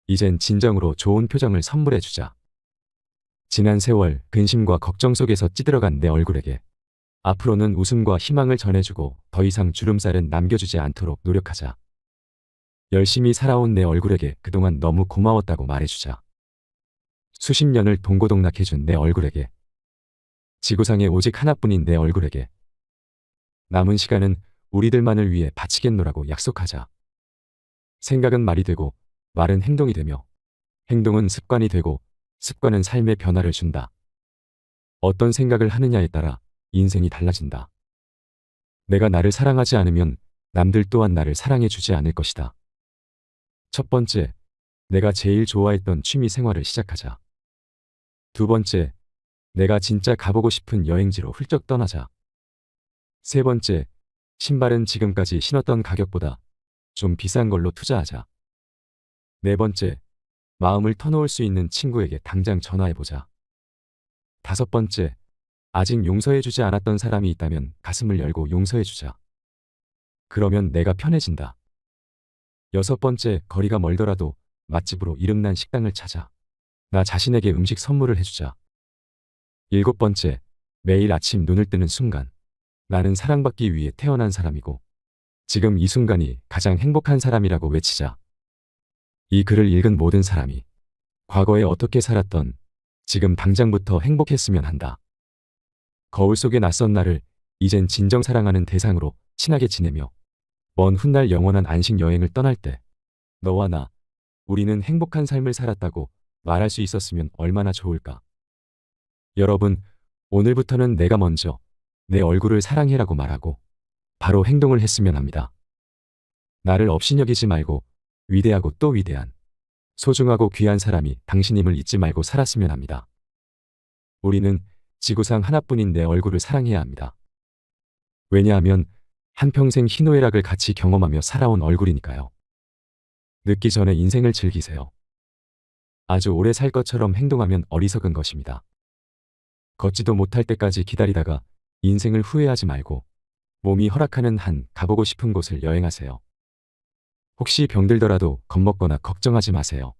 이젠 진정으로 좋은 표정을 선물해주자. 지난 세월 근심과 걱정 속에서 찌들어간 내 얼굴에게 앞으로는 웃음과 희망을 전해주고 더 이상 주름살은 남겨주지 않도록 노력하자. 열심히 살아온 내 얼굴에게 그동안 너무 고마웠다고 말해주자. 수십 년을 동고동락해준 내 얼굴에게, 지구상에 오직 하나뿐인 내 얼굴에게 남은 시간은 우리들만을 위해 바치겠노라고 약속하자. 생각은 말이 되고 말은 행동이 되며 행동은 습관이 되고 습관은 삶의 변화를 준다. 어떤 생각을 하느냐에 따라 인생이 달라진다. 내가 나를 사랑하지 않으면 남들 또한 나를 사랑해 주지 않을 것이다. 첫 번째, 내가 제일 좋아했던 취미 생활을 시작하자. 두 번째, 내가 진짜 가보고 싶은 여행지로 훌쩍 떠나자. 세 번째, 신발은 지금까지 신었던 가격보다 좀 비싼 걸로 투자하자. 네 번째, 마음을 터놓을 수 있는 친구에게 당장 전화해보자. 다섯 번째, 아직 용서해주지 않았던 사람이 있다면 가슴을 열고 용서해주자. 그러면 내가 편해진다. 여섯 번째, 거리가 멀더라도 맛집으로 이름난 식당을 찾아 나 자신에게 음식 선물을 해주자. 일곱 번째, 매일 아침 눈을 뜨는 순간 나는 사랑받기 위해 태어난 사람이고 지금 이 순간이 가장 행복한 사람이라고 외치자. 이 글을 읽은 모든 사람이 과거에 어떻게 살았던 지금 당장부터 행복했으면 한다. 거울 속의 낯선 나를 이젠 진정 사랑하는 대상으로 친하게 지내며 먼 훗날 영원한 안식 여행을 떠날 때 너와 나, 우리는 행복한 삶을 살았다고 말할 수 있었으면 얼마나 좋을까. 여러분, 오늘부터는 내가 먼저 내 얼굴을 사랑해라고 말하고 바로 행동을 했으면 합니다. 나를 업신여기지 말고 위대하고 또 위대한 소중하고 귀한 사람이 당신임을 잊지 말고 살았으면 합니다. 우리는 지구상 하나뿐인 내 얼굴을 사랑해야 합니다. 왜냐하면 한평생 희노애락을 같이 경험하며 살아온 얼굴이니까요. 늙기 전에 인생을 즐기세요. 아주 오래 살 것처럼 행동하면 어리석은 것입니다. 걷지도 못할 때까지 기다리다가 인생을 후회하지 말고 몸이 허락하는 한 가보고 싶은 곳을 여행하세요. 혹시 병들더라도 겁먹거나 걱정하지 마세요.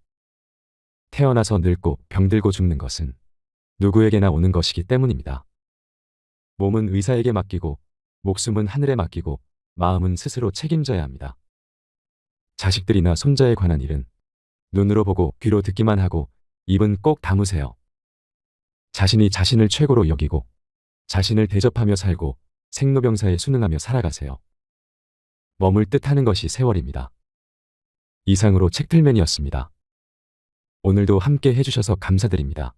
태어나서 늙고 병들고 죽는 것은 누구에게나 오는 것이기 때문입니다. 몸은 의사에게 맡기고 목숨은 하늘에 맡기고 마음은 스스로 책임져야 합니다. 자식들이나 손자에 관한 일은 눈으로 보고 귀로 듣기만 하고 입은 꼭 다무세요. 자신이 자신을 최고로 여기고 자신을 대접하며 살고 생로병사에 순응하며 살아가세요. 머물 듯 하는 것이 세월입니다. 이상으로 책틀맨이었습니다. 오늘도 함께 해주셔서 감사드립니다.